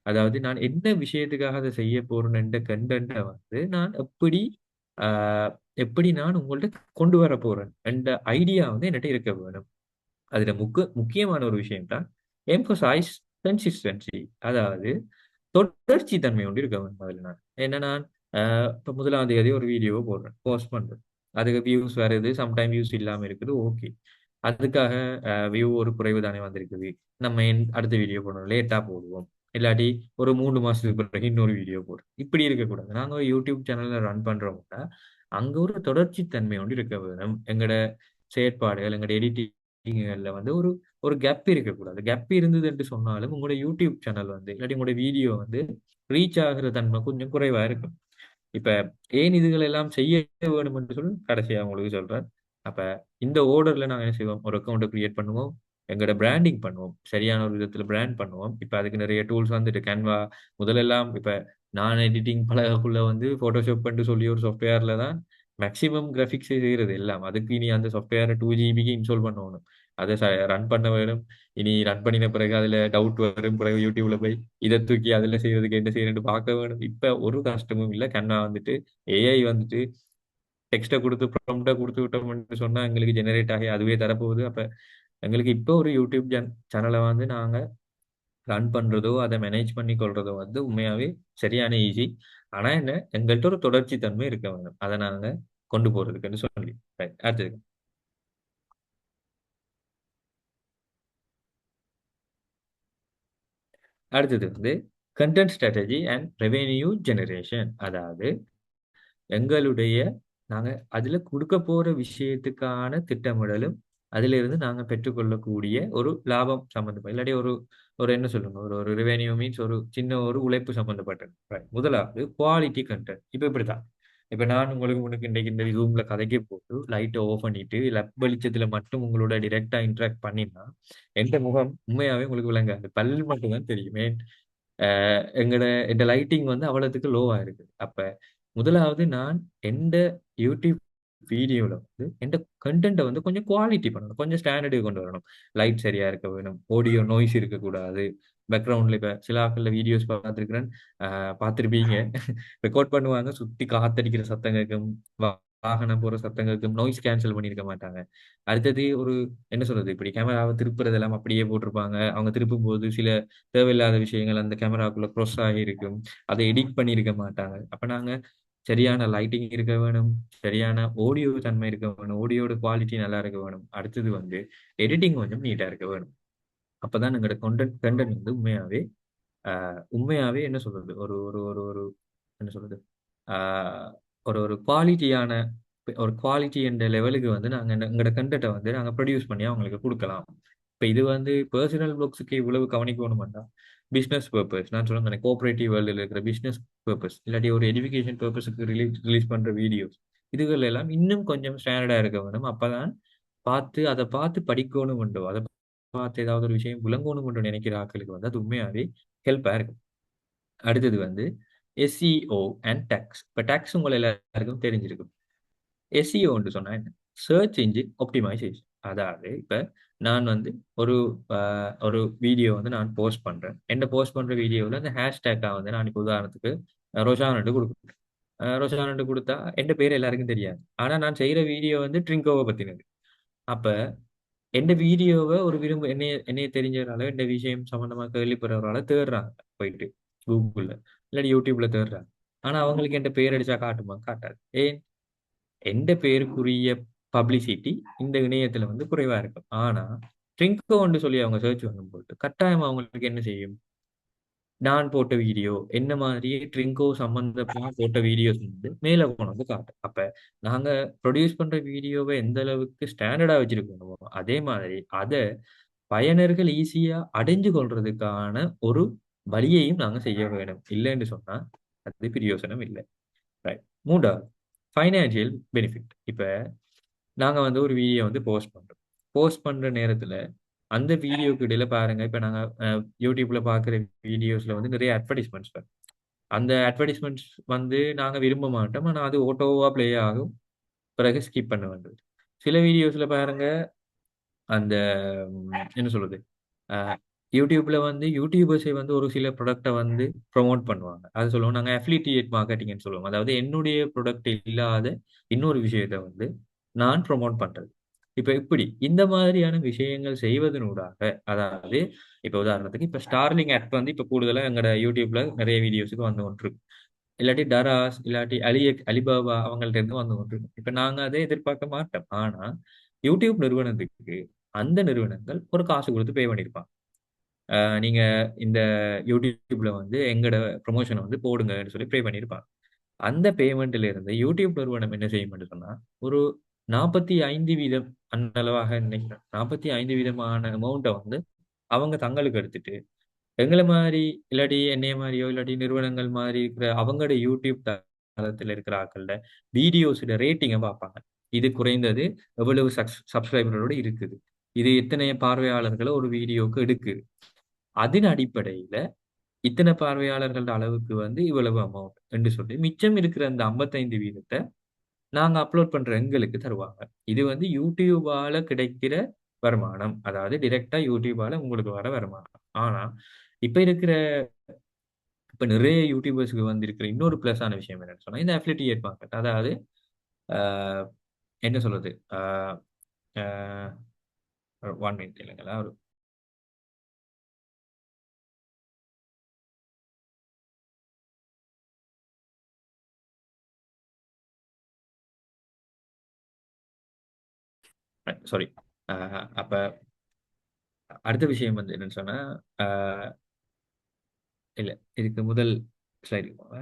அதாவது நான் என்ன விஷயத்துக்காக அதை செய்ய போறேன்ற கண்டென்ட்டை வந்து நான் ஆஹ் எப்படி நான் உங்கள்ட்ட கொண்டு வர போறேன் என்ற ஐடியா வந்து என்கிட்ட இருக்க வேணும். அதுல முக்கியமான ஒரு விஷயம் தான் எம்பசைஸ் கன்சிஸ்டன்சி, அதாவது தொடர்ச்சி தன்மை ஒன்று இருக்க வேண்டும். அதுல நான் என்ன, நான் இப்போ முதலாம் தேதி ஒரு வீடியோ போடுறேன், போஸ்ட் பண்றேன், அதுக்கு வியூஸ் வருது, சம்டைம் வியூஸ் இல்லாம இருக்குது, ஓகே. அதுக்காக வியூ ஒரு குறைவு தானே வந்திருக்குது, நம்ம அடுத்த வீடியோ போடுறோம், லேட்டா போடுவோம், இல்லாட்டி ஒரு 3 மாசத்துக்கு பிறகு இன்னொரு வீடியோ போடுறோம். இப்படி இருக்கக்கூடாது. நாங்க ஒரு யூடியூப் சேனல்ல ரன் பண்றோம்னா அங்க ஒரு தொடர்ச்சி தன்மை ஒன்று இருக்க வேணும். எங்களோட செயற்பாடுகள், எங்களோட எடிட்டிங்ல வந்து ஒரு ஒரு கேப் இருக்கக்கூடாது. கேப் இருந்தது என்று சொன்னாலும் உங்களோட யூடியூப் சேனல் வந்து இல்லாட்டி உங்களோட வீடியோ வந்து ரீச் ஆகுற தன்மை கொஞ்சம் குறைவா இருக்கும். இப்ப ஏன் இதுகள் எல்லாம் செய்ய வேணும் என்று சொல்லி கடைசியா உங்களுக்கு சொல்றேன். அப்ப இந்த ஓர்டர்ல நாங்க என்ன செய்வோம், ஒரு அக்கௌண்ட் கிரியேட் பண்ணுவோம், எங்களோட பிராண்டிங் பண்ணுவோம், சரியான ஒரு விதத்துல பிராண்ட் பண்ணுவோம். இப்ப அதுக்கு நிறைய டூல்ஸ் வந்துட்டு கேன்வா முதலெல்லாம். இப்ப நான் எடிட்டிங் பழகக்குள்ள வந்து போட்டோஷாப் பண்ணி சொல்லி ஒரு சாஃப்ட்வேர்ல தான் மேக்ஸிமம் கிராஃபிக்ஸ் செய்யறது எல்லாம். அதுக்கு இனி அந்த சாஃப்ட்வேரை 2 GB இன்ஸ்டால் பண்ணணும், அதை ரன் பண்ண வேணும். இனி ரன் பண்ணின பிறகு அதுல டவுட் வரும், பிறகு யூடியூப்ல போய் இதை தூக்கி அதுல செய்யறதுக்கு என்ன செய்யணும்னு பார்க்க வேணும். இப்ப ஒரு கஷ்டமும் இல்லை. கண்ணா வந்துட்டு ஏஐ வந்துட்டு டெக்ஸ்ட்டை கொடுத்து ப்ராம்ப்டை கொடுத்து விட்டோம்னு சொன்னா எங்களுக்கு ஜெனரேட் ஆகி அதுவே தரப்போகுது. அப்ப எங்களுக்கு இப்போ ஒரு யூடியூப் சேனலை வந்து நாங்க ரன் பண்றதோ அதை மேனேஜ் பண்ணி கொள்றதோ வந்து உண்மையாவே சரியான ஈஸி. ஆனா என்ன, எங்கள்கிட்ட ஒரு தொடர்ச்சி தன்மை இருக்க வேண்டும், அதை நாங்க கொண்டு போறதுக்குன்னு சொல்லி. Right. அடுத்தது அடுத்தது வந்து content strategy and revenue generation. அதாவது எங்களுடைய நாங்க அதுல கொடுக்க போற விஷயத்துக்கான திட்டமிடலும் அதிலிருந்து நாங்க பெற்றுக்கொள்ளக்கூடிய ஒரு லாபம் சம்பந்தப்பட்ட, இல்லாட்டி ஒரு ஒரு என்ன சொல்லுங்க, ஒரு ஒரு ரெவென்யூ மீன்ஸ் ஒரு சின்ன ஒரு உழைப்பு சம்பந்தப்பட்டது. Right. முதலாவது குவாலிட்டி கண்டென்ட். இப்ப இப்படித்தான், இப்ப நான் உங்களுக்கு முன்னுக்கு இன்றைக்கு இந்த ரூம்ல கதைக்க போட்டு லைட்டை ஆஃப் பண்ணிட்டு வெளிச்சத்துல மட்டும் உங்களோட டிரெக்டா இன்டராக்ட் பண்ணினா எந்த முகம் உண்மையாவே உங்களுக்கு விளங்காது, பல் மட்டும் தான் தெரியுமே. எங்கட இந்த லைட்டிங் வந்து அவ்வளவுக்கு லோவா இருக்கு. அப்ப முதலாவது நான் எந்த யூடியூப் வீடியோல வந்து எந்த கண்டென்ட்டை வந்து கொஞ்சம் குவாலிட்டி பண்ணணும், கொஞ்சம் ஸ்டாண்டர்டு கொண்டு வரணும். லைட் சரியா இருக்க வேணும், ஆடியோ நாய்ஸ் இருக்கக்கூடாது, பேக்ரவுண்ட்ல இப்ப சில ஆட்கள் வீடியோஸ் பார்த்துருக்கிறேன், பார்த்துருப்பீங்க. ரெக்கார்ட் பண்ணுவாங்க, சுத்தி காத்தடிக்கிற சத்தம் கேட்கும், வாகனம் போற சத்தம் கேட்கும், நாய்ஸ் கேன்சல் பண்ணியிருக்க மாட்டாங்க. அடுத்தது ஒரு என்ன சொல்றது, இப்படி கேமராவை திருப்புறதெல்லாம் அப்படியே போட்டிருப்பாங்க. அவங்க திருப்பும் போது சில தேவையில்லாத விஷயங்கள் அந்த கேமராக்குள்ள க்ரோஸ் ஆகி இருக்கும், அதை எடிட் பண்ணியிருக்க மாட்டாங்க. அப்ப நாங்க சரியான லைட்டிங் இருக்க வேணும், சரியான ஆடியோ தன்மை இருக்க வேணும், ஆடியோட குவாலிட்டி நல்லா இருக்க வேணும். அடுத்தது வந்து எடிட்டிங் கொஞ்சம் நீட்டா இருக்க வேணும். அப்பதான் எங்களோட கண்டென்ட் வந்து உண்மையாவே என்ன சொல்றது, ஒரு ஒரு ஒரு ஒரு என்ன சொல்றது, ஆஹ் ஒரு ஒரு குவாலிட்டியான ஒரு குவாலிட்டி என்ற லெவலுக்கு வந்து நாங்க எங்களோட கண்டென்ட்டை வந்து நாங்க ப்ரொடியூஸ் பண்ணி அவங்களுக்கு கொடுக்கலாம். இப்ப இது வந்து பர்சனல் ப்ளாக்ஸுக்கு இவ்வளவு கவனிக்கணுமாண்டா, பிசினஸ் பர்பஸ் நான் சொல்ல கோஆபரேட்டிவ் வேர்ல்டில் இருக்கிற பிசினஸ் பர்பஸ், இல்லாட்டி ஒரு எஜுகேஷன் பர்பஸுக்கு ரிலீஸ் பண்ற வீடியோஸ், இதுகள் எல்லாம் இன்னும் கொஞ்சம் ஸ்டாண்டர்டா இருக்க வேணும். அப்பதான் அதை பார்த்து படிக்கணும் உண்டோ, அதை பார்த்து ஏதாவது ஒரு விஷயம் விளங்கணும் உண்டோ நினைக்கிற ஆட்களுக்கு வந்து அது உண்மையாவே ஹெல்ப்பா இருக்கும். அடுத்தது வந்து எஸ்இஓ அண்ட் டேக்ஸ். இப்போ டேக்ஸ் உங்களை எல்லாருக்கும் தெரிஞ்சிருக்கும். எஸ்இஓன்னு சொன்னா என்ன? Search engine optimization. அதாவது இப்ப நான் வந்து ஒரு ஒரு வீடியோ வந்து நான் போஸ்ட் பண்றேன். என்ன போஸ்ட் பண்ற வீடியோவில் அந்த ஹேஷ்டேக்கா வந்து நான் இப்போ உதாரணத்துக்கு ரொஷானட்டு கொடுக்குறேன். ரொஷானட்டு கொடுத்தா என் பேர் எல்லாருக்கும் தெரியாது, ஆனா நான் செய்யற வீடியோ வந்து ட்ரிங்கோவை பத்தினது. அப்ப எந்த வீடியோவை ஒரு என்னைய தெரிஞ்சவரால இந்த விஷயம் சம்பந்தமா கேள்விப்படுறவரால தேடுறாங்க, போயிட்டு கூகுள்ல இல்லாட்டி யூடியூப்ல தேடுறாங்க. ஆனா அவங்களுக்கு என் பேர் அடிச்சா காட்டுமா? காட்டாது. ஏன்? எந்த பேருக்குரிய பப்ளிசிட்டி இந்த இணையத்துல வந்து குறைவா இருக்கும். ஆனா ட்ரிங்கோன்னு சொல்லி அவங்க சர்ச் பண்ணும்போது கட்டாயம் அவங்களுக்கு என்ன செய்யும், நான் போட்ட வீடியோ என்ன மாதிரியே ட்ரிங்கோ சம்பந்தமா போட்ட வீடியோஸ் வந்து மேல கொண்டு வந்து காட்டும். அப்ப நாங்க ப்ரொடியூஸ் பண்ற வீடியோவை எந்த அளவுக்கு ஸ்டாண்டர்டா வச்சிருக்கணுமோ அதே மாதிரி அதை பயனர்கள் ஈஸியா அடைஞ்சு கொள்றதுக்கான ஒரு வழியையும் நாங்க செய்ய வேணும். இல்லைன்னு சொன்னா அது பிரயோசனம் இல்லை. ரைட். மூன்றாவது, ஃபைனான்சியல் பெனிஃபிட். இப்ப நாங்க வந்து ஒரு வீடியோ வந்து போஸ்ட் பண்றோம். போஸ்ட் பண்ற நேரத்துல அந்த வீடியோக்கு இடையில பாருங்க, இப்ப நாங்க யூடியூப்ல பாக்குற வீடியோஸ்ல வந்து நிறைய அட்வர்டைஸ்மெண்ட்ஸ் வரும். அந்த அட்வர்டைஸ்மெண்ட்ஸ் வந்து நாங்க விரும்ப மாட்டோம், ஆனா அது ஓட்டோவா பிளே ஆகும், பிறகு ஸ்கிப் பண்ண வேண்டியது. சில வீடியோஸ்ல பாருங்க, அந்த என்ன சொல்றது, அஹ், யூடியூப்ல வந்து யூடியூபர்ஸை வந்து ஒரு சில ப்ராடக்ட்டை வந்து ப்ரோமோட் பண்ணுவாங்க. அது சொல்லுவோம் நாங்க அஃபிலியேட் மார்க்கெட்டிங்னு சொல்லுவோம். அதாவது என்னுடைய ப்ராடக்ட் இல்லாத இன்னொரு விஷயத்தை வந்து நான் ப்ரோமோட் பண்றது. இப்ப இப்படி இந்த மாதிரியான விஷயங்கள் செய்வதனூடாக, அதாவது இப்ப உதாரணத்துக்கு இப்ப ஸ்டார்லிங் ஆப் வந்து இப்ப கூடுதலா எங்களோட யூடியூப்ல நிறைய வீடியோஸுக்கு வந்து கொண்டிருக்கு, இல்லாட்டி டராஸ் இல்லாட்டி அலிபாபா அவங்கள்ட்ட இருந்து வந்து கொண்டிருக்கு. இப்ப நாங்க அதை எதிர்பார்க்க மாட்டோம். ஆனா யூடியூப் நிறுவனத்துக்கு அந்த நிறுவனங்கள் ஒரு காசு கொடுத்து பே பண்ணியிருப்பாங்க. நீங்க இந்த யூடியூப்ல வந்து எங்களோட ப்ரொமோஷனை வந்து போடுங்கன்னு சொல்லி பே பண்ணியிருப்பாங்க. அந்த பேமெண்ட்ல இருந்து யூடியூப் நிறுவனம் என்ன செய்யும் சொன்னா, ஒரு 45% அந்த அளவாக நினைக்கிறேன், 45% அமௌண்ட்டை வந்து அவங்க தங்களுக்கு எடுத்துட்டு எங்களை மாதிரி இல்லாட்டி என்னைய மாதிரியோ இல்லாட்டி நிறுவனங்கள் மாதிரி இருக்கிற அவங்களோட யூடியூப் தளத்தில் இருக்கிற ஆட்கள வீடியோஸோட ரேட்டிங்கை பார்ப்பாங்க. இது குறைந்தது எவ்வளவு சப்ஸ்கிரைபரோட இருக்குது, இது எத்தனை பார்வையாளர்களை ஒரு வீடியோக்கு எடுக்குது, அதன் அடிப்படையில இத்தனை பார்வையாளர்கள் அளவுக்கு வந்து இவ்வளவு அமௌண்ட் என்று சொல்லி மிச்சம் இருக்கிற அந்த 55% நாங்க அப்லோட் பண்ற எங்களுக்கு தருவாங்க. இது வந்து யூடியூபால கிடைக்கிற வருமானம், அதாவது டிரெக்டா யூடியூபால உங்களுக்கு வர வருமானம். ஆனா இப்ப இருக்கிற இப்ப நிறைய யூடியூபர்ஸ்க்கு வந்து இருக்கிற இன்னொரு பிளஸ் ஆன விஷயம் என்னன்னு சொன்னா இந்த அஃபிலியேட் மார்க்கெட். அதாவது ஆஹ், என்ன சொல்றது, ஒன் மினிட் இல்லைங்களா, ஒரு சாரி. அப்ப அடுத்த விஷயம் வந்து என்னன்னு சொன்னா, இல்ல இதுக்கு முதல் ஸ்லைடு போங்க.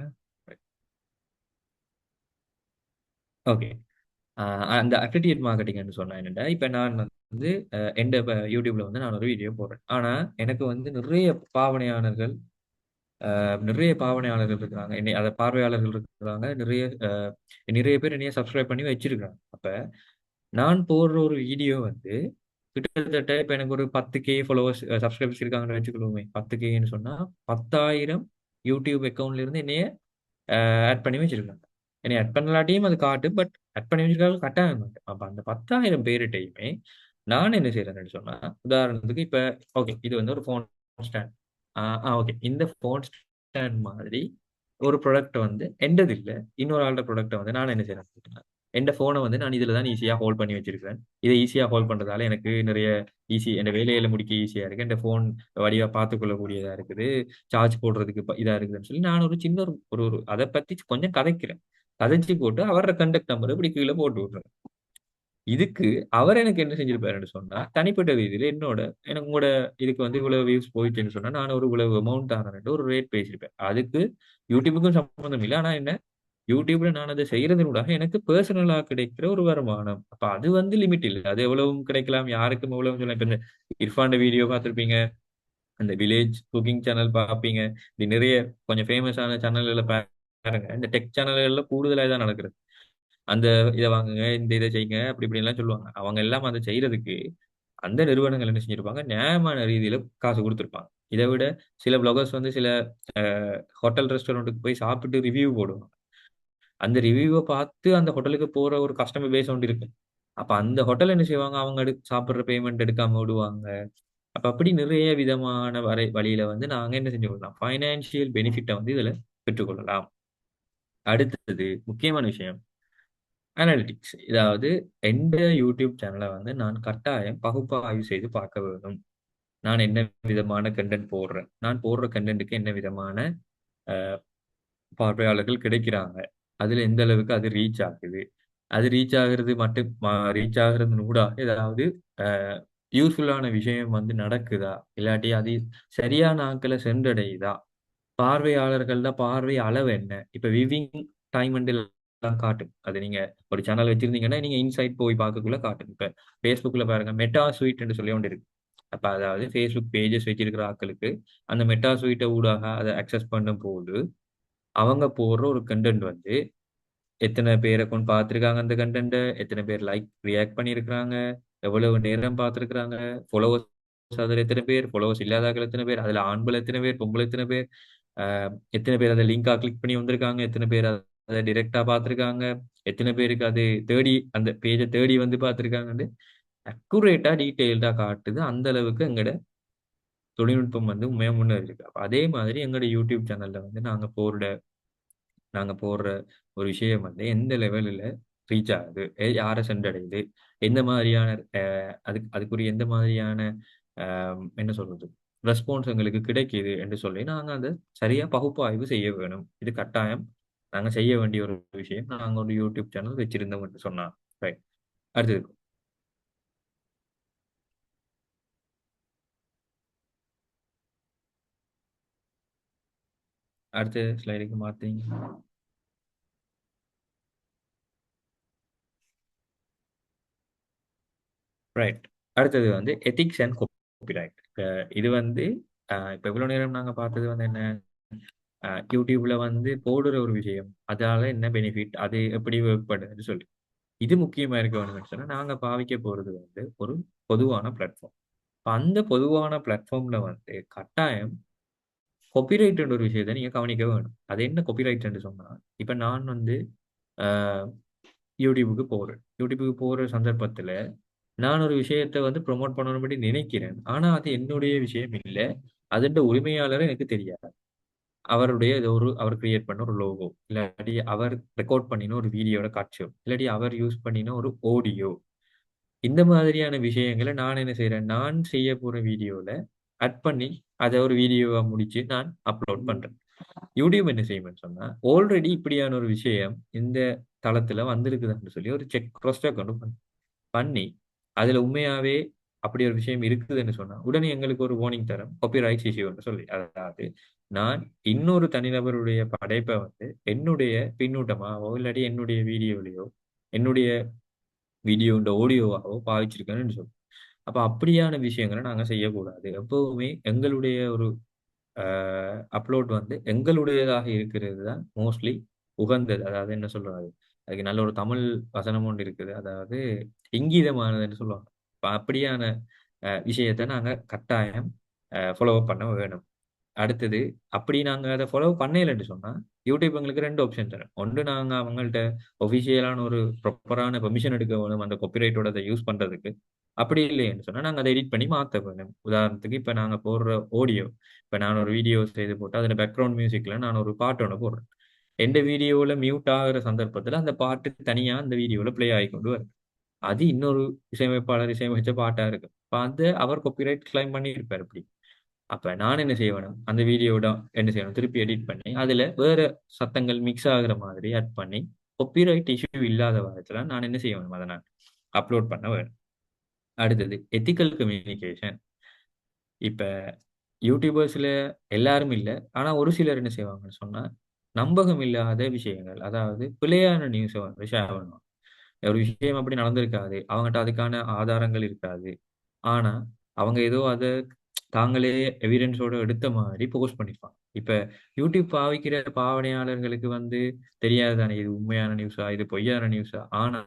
ஓகே. அந்த அஃபிலியேட் மார்க்கெட்டிங்னு சொன்னா என்னடா, இப்ப நான் வந்து எந்த யூடியூப்ல வந்து நான் ஒரு வீடியோ போடுறேன். ஆனா எனக்கு வந்து நிறைய பாவனையாளர்கள் இருக்கிறாங்க. என்னை அத பார்வையாளர்கள் இருக்கிறாங்க. நிறைய பேர் என்னைய சப்ஸ்கிரைப் பண்ணி வச்சிருக்காங்க. அப்ப நான் போடுற ஒரு வீடியோ வந்து கிட்டத்தட்ட இப்ப எனக்கு ஒரு 10K ஃபாலோவர்ஸ் சப்ஸ்கிரைபர்ஸ் இருக்காங்கன்னு வச்சுக்கொள்ளுமே. 10Kன்னு சொன்னா 10,000 யூடியூப் அக்கவுண்ட்ல இருந்து என்னைய ஆட் பண்ணி வச்சிருக்காங்க. என்னை ஆட் பண்ணலாட்டியும் அது காட்டு. பட் ஆட் பண்ணி வச்சிருக்காங்க கட்டாயம் மாட்டேன். அப்ப அந்த 10,000 பேருட்டையுமே நான் என்ன செய்யறேன்னு சொன்னா, உதாரணத்துக்கு இப்ப ஓகே இது வந்து ஒரு ஃபோன் ஸ்டாண்ட். ஓகே இந்த ஃபோன் ஸ்டாண்ட் மாதிரி ஒரு ப்ராடக்ட் வந்து எண்டது இல்ல. இன்னொரு ஆளோட ப்ராடக்ட்ட வந்து நான் என்ன செய்யறேன், எந்த ஃபோனை வந்து நான் இதுல தான் ஈஸியா ஹோல்ட் பண்ணி வச்சிருக்கிறேன். இதை ஈஸியா ஹோல்ட் பண்றதால எனக்கு நிறைய என் வேலையில முடிக்க ஈஸியா இருக்கு. இந்த ஃபோன் வடிவா பார்த்துக் கொள்ளக்கூடியதா இருக்குது. சார்ஜ் போடுறதுக்கு இதா இருக்குதுன்னு சொல்லி நான் ஒரு சின்ன ஒரு அதை பத்தி கொஞ்சம் கதைக்கிறேன். கதைச்சு போட்டு அவரோட கண்டக்ட் நம்பர் இப்படி கீழே போட்டு விடுறேன். இதுக்கு அவர் எனக்கு என்ன செஞ்சிருப்பாருன்னு சொன்னா, தனிப்பட்ட ரீதியில எனக்கு கூட இதுக்கு வந்து இவ்வளவு வியூஸ் போயிடுச்சுன்னு சொன்னா, நான் ஒரு இவ்வளவு அமௌண்ட் தரேன்ட்டு ஒரு ரேட் பேசியிருப்பேன். அதுக்கு யூடியூபுக்கும் சம்பந்தம் இல்லை. ஆனா என்ன, யூடியூப்ல நான் அதை செய்யறதனூடாக எனக்கு பர்சனலா கிடைக்கிற ஒரு வருமானம். அப்ப அது வந்து லிமிட் இல்லை. அது எவ்வளவும் கிடைக்கலாம், யாருக்கும் எவ்வளவு சொல்லலாம். இப்ப இந்த இர்ஃபான் வீடியோ பார்த்திருப்பீங்க, அந்த வில்லேஜ் குக்கிங் சேனல் பார்ப்பீங்க. இது நிறைய கொஞ்சம் ஃபேமஸான சேனல்களை பாருங்க. இந்த டெக் சேனல்கள்ல கூடுதலாக தான் நடக்குது. அந்த இதை வாங்குங்க, இந்த இதை செய்யுங்க, அப்படி இப்படி எல்லாம் சொல்லுவாங்க. அவங்க எல்லாம் அதை செய்யறதுக்கு அந்த நிறுவனங்கள் என்ன செஞ்சிருப்பாங்க, நியாயமான ரீதியில காசு கொடுத்துருப்பாங்க. இதை விட சில பிளாகர்ஸ் வந்து சில ஹோட்டல் ரெஸ்டாரண்ட்டுக்கு போய் சாப்பிட்டு ரிவ்யூ போடுவாங்க. அந்த ரிவ்யூவை பார்த்து அந்த ஹோட்டலுக்கு போற ஒரு கஸ்டமர் பேஸ் ஒன்று இருக்கு. அப்ப அந்த ஹோட்டல் என்ன செய்வாங்க, அவங்க சாப்பிடுற பேமெண்ட் எடுக்காம விடுவாங்க. அப்ப அப்படி நிறைய விதமான வழியில வந்து நாங்க என்ன செஞ்சு கொள்ளலாம், பைனான்சியல் பெனிஃபிட்டை வந்து இதுல பெற்றுக்கொள்ளலாம். அடுத்தது முக்கியமான விஷயம், அனாலிட்டிக்ஸ். இதாவது எந்த யூடியூப் சேனலை வந்து நான் கட்டாயம் பகுப்பாய்வு செய்து பார்க்க வேண்டும். நான் என்ன விதமான கண்டென்ட் போடுறேன், நான் போடுற கண்டென்ட்டுக்கு என்ன விதமான பார்வையாளர்கள் கிடைக்கிறாங்க, அதுல எந்த அளவுக்கு அது ரீச் ஆகுது, அது ரீச் ஆகுறது ஊடாக ஏதாவது யூஸ்ஃபுல்லான விஷயம் வந்து நடக்குதா, இல்லாட்டி அது சரியான ஆட்களை சென்றடையுதா, பார்வையாளர்கள்ல பார்வை அளவு என்ன. இப்ப விவிங் டைம் எல்லாம் காட்டும். அது நீங்க ஒரு சேனல் வச்சிருந்தீங்கன்னா நீங்க இன்சைட் போய் பார்க்கக்குள்ள காட்டும். இப்ப Facebookல பாருங்க, மெட்டா ஸ்வீட் சொல்லி ஒன்று இருக்கு. அப்ப அதாவது Facebook பேஜஸ் வச்சிருக்கிற ஆட்களுக்கு அந்த மெட்டா ஸ்வீட்டை ஊடாக அதை அக்சஸ் பண்ணும் போது அவங்க போடுற ஒரு கண்டென்ட் வந்து எத்தனை பேரை கொண்டு பார்த்துருக்காங்க, அந்த கண்டென்ட்டை எத்தனை பேர் ரியாக்ட் பண்ணியிருக்கிறாங்க, எவ்வளவு நேரம் பார்த்துருக்குறாங்க, ஃபாலோவர்ஸ் அதில் எத்தனை பேர், ஃபாலோவர்ஸ் இல்லாதாக்கள் எத்தனை பேர், அதில் ஆண்கள் எத்தனை பேர், பொம்பளை எத்தனை பேர், எத்தனை பேர் அதை லிங்கா கிளிக் பண்ணி வந்திருக்காங்க, எத்தனை பேர் அதை டிரெக்டா பார்த்துருக்காங்க, எத்தனை பேருக்கு அது தேடி அந்த பேஜை தேடி வந்து பார்த்துருக்காங்கன்னு அக்குரேட்டா டீட்டெயில்டா காட்டுது. அந்த அளவுக்கு எங்கட தொழில்நுட்பம் வந்து உண்மையா முன்னேறி இருக்கு. அப்ப அதே மாதிரி எங்களோட யூடியூப் சேனல்ல வந்து நாங்க போடுற ஒரு விஷயம் வந்து எந்த லெவலில் ரீச் ஆகுது, யாரை சென்றடையுது, எந்த மாதிரியான அதுக்குரிய எந்த மாதிரியான என்ன சொல்றது ரெஸ்பான்ஸ் எங்களுக்கு கிடைக்குது என்று சொல்லி நாங்க அதை சரியா பகுப்பாய்வு செய்ய வேணும். இது கட்டாயம் நாங்க செய்ய வேண்டிய ஒரு விஷயம். நாங்க ஒரு யூடியூப் சேனல் வச்சிருந்தோம் என்று சொன்னா ரைட். அடுத்தது அடுத்த ஸ்லைடுக்கு மாத்தீங்க. ரைட். அடுத்தது வந்து எத்திக்ஸ் அண்ட் காப்பிரைட். இது வந்து இப்போ இவ்வளோ நேரம் நாங்கள் பார்த்தது வந்து என்ன, யூடியூப்ல வந்து போடுற ஒரு விஷயம், அதால என்ன பெனிஃபிட், அது எப்படி ஒர்க் பண்ணுதுன்னு சொல்லி. இது முக்கியமா இருக்க வேணும்னு சொன்னா நாங்கள் பாவிக்க போறது வந்து ஒரு பொதுவான பிளாட்ஃபார்ம். அந்த பொதுவான பிளாட்ஃபார்ம்ல வந்து கட்டாயம் காப்பிரைட் ஒரு விஷயத்தை நீங்க கவனிக்க வேணும். அது என்ன காப்பிரைட் சொன்னா, இப்ப நான் வந்து யூடியூபுக்கு போற சந்தர்ப்பத்துல நான் ஒரு விஷயத்தை வந்து ப்ரொமோட் பண்ணணும்படி நினைக்கிறேன். ஆனா அது என்னுடைய விஷயம் இல்லை, அதோட உரிமையாளர் எனக்கு தெரியாது. அவர் கிரியேட் பண்ண ஒரு லோகோ, இல்லாட்டி அவர் ரெக்கார்ட் பண்ணின ஒரு வீடியோட காட்சியோ, இல்லாட்டி அவர் யூஸ் பண்ணின ஒரு ஆடியோ, இந்த மாதிரியான விஷயங்களை நான் என்ன செய்யறேன், நான் செய்ய போற வீடியோல அட் பண்ணி அதை ஒரு வீடியோவா முடிச்சு நான் அப்லோட் பண்றேன். யூடியூப் என்ன செய்யும்னு சொன்னா, ஆல்ரெடி இப்படியான ஒரு விஷயம் இந்த தளத்துல வந்திருக்குதுன்னு சொல்லி ஒரு கிராஸ் செக் கொண்டு பண்ணி அதுல உண்மையாவே அப்படி ஒரு விஷயம் இருக்குதுன்னு சொன்னா உடனே எங்களுக்கு ஒரு வார்னிங் தரும் காப்பிரைட்ஸ் இஷ்யூன்னு சொல்லி. அதாவது நான் இன்னொரு தனிநபருடைய படைப்பை வந்து என்னுடைய பின்னூட்டமாவோ இல்லாட்டி என்னுடைய வீடியோலயோ என்னுடைய வீடியோன்ற ஆடியோவாகவோ பாவிச்சிருக்கேன்னு சொல்லி. அப்ப அப்படியான விஷயங்களை நாங்க செய்யக்கூடாது. எப்பவுமே எங்களுடைய ஒரு அப்லோட் வந்து எங்களுடையதாக இருக்கிறது தான் மோஸ்ட்லி உகந்தது. அதாவது என்ன சொல்றது, அதுக்கு நல்ல ஒரு தமிழ் வசனம் ஒன்று இருக்குது. அதாவது இங்கீதமானதுன்னு சொல்லுவாங்க. அப்ப அப்படியான விஷயத்த நாங்க கட்டாயம் ஃபாலோ பண்ண வேணும். அடுத்தது அப்படி நாங்க அத ஃபாலோ பண்ணலைன்னு சொன்னா, யூடியூப் எங்களுக்கு 2 ஆப்ஷன் தரும். ஒன்று நாங்க அவங்கள்ட்ட ஒஃபிஷியலான ஒரு ப்ராப்பரான பெர்மிஷன் எடுக்க வேணும், அந்த காப்பிரைட்டோட அத யூஸ் பண்றதுக்கு. அப்படி இல்லைன்னு சொன்னா, நாங்க அத எடிட் பண்ணி மாத்த வேணும். உதாரணத்துக்கு இப்ப நாங்க போடுற ஆடியோ, இப்ப நான் ஒரு வீடியோ செய்து போட்டு, அதுல பேக்கிரவுண்ட் மியூசிக்ல நான் ஒரு பாட்டு ஒண்ணு போடுறேன். எந்த வீடியோல மியூட் ஆகுற சந்தர்ப்பத்துல அந்த பாட்டு தனியா அந்த வீடியோல ப்ளே ஆகிக்கொண்டு வரும். அது இன்னொரு இசையமைப்பாளர் இசையமைச்ச பாட்டா இருக்கு. அப்ப அது அவர் காப்பிரைட் கிளைம் பண்ணியிருப்பார் அப்படி. அப்ப நான் என்ன செய்வேன், அந்த வீடியோட என்ன செய்யணும், திருப்பி எடிட் பண்ணி அதுல வேற சத்தங்கள் மிக்ஸ் ஆகுற மாதிரி ஆட் பண்ணி காப்பிரைட் இஷ்யூ இல்லாத பட்சத்துல நான் என்ன செய்ய வேணும், அதை நான் அப்லோட் பண்ண வேணும். அடுத்தது எத்திக்கல் கம்யூனிகேஷன். இப்ப யூடியூபர்ஸ்ல எல்லாரும் இல்ல, ஆனா ஒரு சிலர் என்ன செய்வாங்கன்னு சொன்னா, நம்பகம் இல்லாத விஷயங்கள், அதாவது பிழையான நியூஸை வந்து ஷேர் பண்ணுவாங்க. ஒரு விஷயம் அப்படி நடந்திருக்காது, அவங்ககிட்ட அதுக்கான ஆதாரங்கள் இருக்காது. ஆனா அவங்க ஏதோ அதை தாங்களே எவிடன்ஸோட எடுத்த மாதிரி போஸ்ட் பண்ணிருப்பாங்க. இப்ப யூடியூப் பாவிக்கிற பாவனையாளர்களுக்கு வந்து தெரியாது தானே இது உண்மையான நியூஸா இது பொய்யான நியூஸா. ஆனா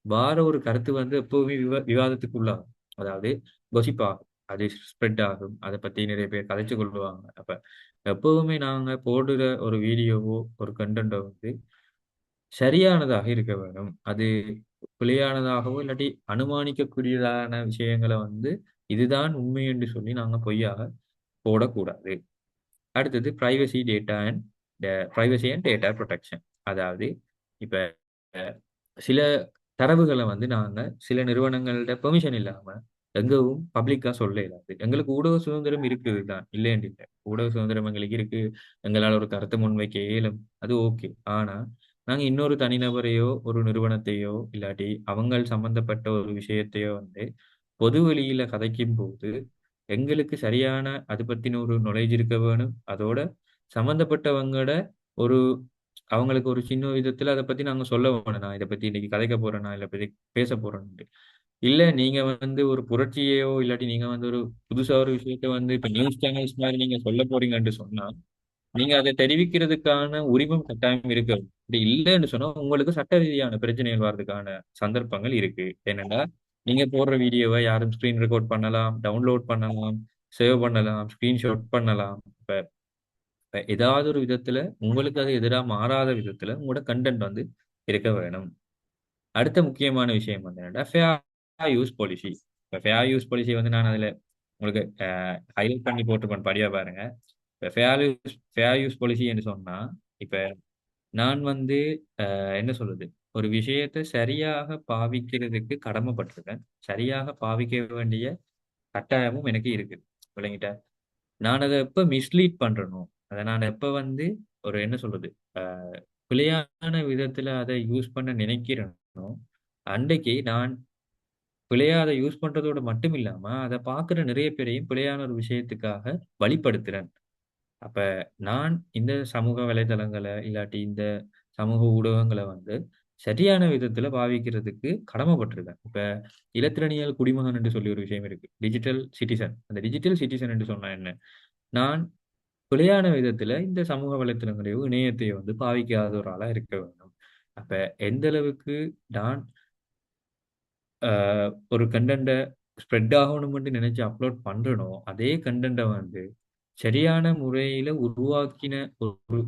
வார ஒரு கருத்து வந்து எப்பவுமே விவாதத்துக்கு உள்ளாகும். அதாவது கொசிப் ஆகும், அது ஸ்ப்ரெட் ஆகும், அதை பத்தி நிறைய பேர் கதைச்சு கொள்வாங்க. அப்ப எப்பவுமே நாங்க போடுற ஒரு வீடியோவோ ஒரு கண்டென்ட்டோ வந்து சரியானதாக இருக்க வேணும். அது பிழையானதாகவோ இல்லாட்டி அனுமானிக்கக்கூடியதான விஷயங்களை வந்து இதுதான் உண்மை என்று சொல்லி நாங்க பொய்யாக போடக்கூடாது. அடுத்தது பிரைவசி அண்ட் டேட்டா ப்ரொடெக்ஷன். அதாவது இப்ப சில தரவுகளை வந்து நாங்க சில நிறுவனங்கள்ட பெர்மிஷன் இல்லாம எங்கவும் பப்ளிக்கா சொல்ல இயலாது. எங்களுக்கு ஊடக சுதந்திரம் இருக்குது தான், இல்லைன்னு இல்லை. ஊடக சுதந்திரம் எங்களுக்கு இருக்கு. எங்களால் ஒரு கருத்தை முன்வைக்க இயலும், அது ஓகே. ஆனா நாங்க இன்னொரு தனிநபரையோ ஒரு நிறுவனத்தையோ இல்லாட்டி அவங்கள் சம்பந்தப்பட்ட ஒரு விஷயத்தையோ வந்து பொது வெளியில கதைக்கும் போது எங்களுக்கு சரியான அது பத்தின ஒரு knowledge இருக்க வேணும். அதோட சம்பந்தப்பட்டவங்களோட ஒரு அவங்களுக்கு ஒரு சின்ன விதத்துல அத பத்தி நாங்க சொல்ல வேணும். நான் இத பத்தி இன்னைக்கு கதைக்க போறேன், நான் இத பத்தி பேச போறேன்ட்டு. இல்ல நீங்க வந்து ஒரு புரட்சியையோ இல்லாட்டி நீங்க வந்து ஒரு புதுசா ஒரு விஷயத்த வந்து இப்ப நியூஸ் சேனல்ஸ் மாதிரி நீங்க சொல்ல போறீங்கன்னு சொன்னா, நீங்க அதை தெரிவிக்கிறதுக்கான உரிமம் கட்டாயம் இருக்கு. அப்படி இல்லைன்னு சொன்னா உங்களுக்கு சட்ட ரீதியான பிரச்சனைகள் வர்றதுக்கான சந்தர்ப்பங்கள் இருக்கு. ஏனென்றா நீங்க போடுற வீடியோவை யாரும் ஸ்கிரீன் ரெக்கார்ட் பண்ணலாம், டவுன்லோட் பண்ணலாம், சேவ் பண்ணலாம், ஸ்கிரீன்ஷாட் பண்ணலாம். இப்ப இப்ப ஏதாவது ஒரு விதத்துல உங்களுக்கு அது எதிரா மாறாத விதத்துல உங்களோட கண்டென்ட் வந்து இருக்க வேணும். அடுத்த முக்கியமான விஷயம் வந்து என்னன்னா ஃபேர் யூஸ் பாலிசி. இப்ப ஃபேர் யூஸ் பாலிசி வந்து நான் அதுல உங்களுக்கு ஹைலைட் பண்ணி போட்டுப்பேன், படியா பாருங்க. இப்ப ஃபேர் யூஸ் பாலிசி என்று சொன்னா, இப்ப நான் வந்து என்ன சொல்றது, ஒரு விஷயத்தை சரியாக பாவிக்கிறதுக்கு கடமைப்பட்டிருக்கேன். சரியாக பாவிக்க வேண்டிய கட்டாயமும் எனக்கு இருக்கு. விளங்கிட்டா? நான் அதை எப்ப மிஸ்லீட் பண்றேனோ, அதை நான் எப்ப வந்து ஒரு என்ன சொல்றது, பிழையான விதத்துல அதை யூஸ் பண்ண நினைக்கிறேனோ, அன்றைக்கு நான் பிழையா அதை யூஸ் பண்றதோட மட்டும் இல்லாம, அதை பார்க்குற நிறைய பேரையும் பிழையான ஒரு விஷயத்துக்காக வழிப்படுத்துறேன். அப்ப நான் இந்த சமூக வலைதளங்கள, இல்லாட்டி இந்த சமூக ஊடகங்கள வந்து சரியான விதத்துல பாவிக்கிறதுக்கு கடமைப்பட்டிருக்கேன். இப்ப இலத்திரனியல் குடிமகன் என்று சொல்லி ஒரு விஷயம் இருக்கு. Digital citizen. அந்த டிஜிட்டல் சிட்டிசன் என்று சொன்னா என்ன? நான் பிழையான விதத்துல இந்த சமூக வலைத்தளங்களையோ, இணையத்தையோ வந்து பாவிக்காத ஒரு ஆளா இருக்க வேண்டும். அப்ப எந்த அளவுக்கு நான் அ ஒரு கன்டென்ட்ட ஸ்ப்ரெட் ஆகணும்னு நினைச்சு அப்லோட் பண்றேனோ, அதே கன்டென்ட்ட வந்து சரியான முறையில உருவாக்கின ஒரு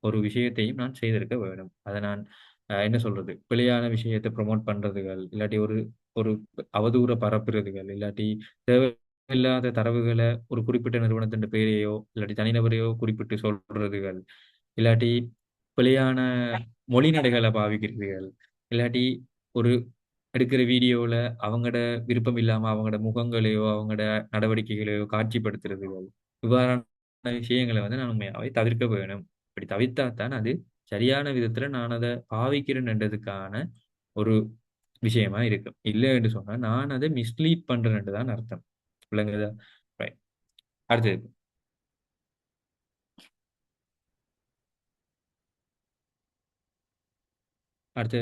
ஒரு விஷயத்தையும் நான் செய்திருக்க வேண்டும். அத நான் என்ன சொல்றது? பிழையான விஷயத்த ப்ரமோட் பண்றதுகள், இல்லாட்டி ஒரு ஒரு அவதூற பரப்புறதுகள், இல்லாட்டி தேவையில்லாத தரவுகள ஒரு குறிப்பிட்ட நிறுவனத்தின் பெயரையோ, இல்லாட்டி தனிநபரையோ குறிப்பிட்டு சொல்றதுகள், இல்லாட்டி பிழையான மொழிநடைகள பாவிக்கிறதுகள், இல்லாட்டி ஒரு எடுக்கிற வீடியோல அவங்களோட விருப்பம் இல்லாம அவங்களோட முகங்களையோ, அவங்களோட நடவடிக்கைகளையோ காட்சிப்படுத்துறதுகள், இவ்வாறான விஷயங்கள வந்து நான் உண்மையாவே தவிர்க்க வேணும். அப்படி தவிர்த்தா தான் அது சரியான விதத்துல நான் அத பாவிக்கிறேன்ன்றதுக்கான ஒரு விஷயமா இருக்கும். இல்லைன்னு சொன்னா நான் அதை மிஸ்லீட் பண்றேன்னு தான் அர்த்தம். விளங்குதா? ரைட். அடுத்தது. அடுத்தது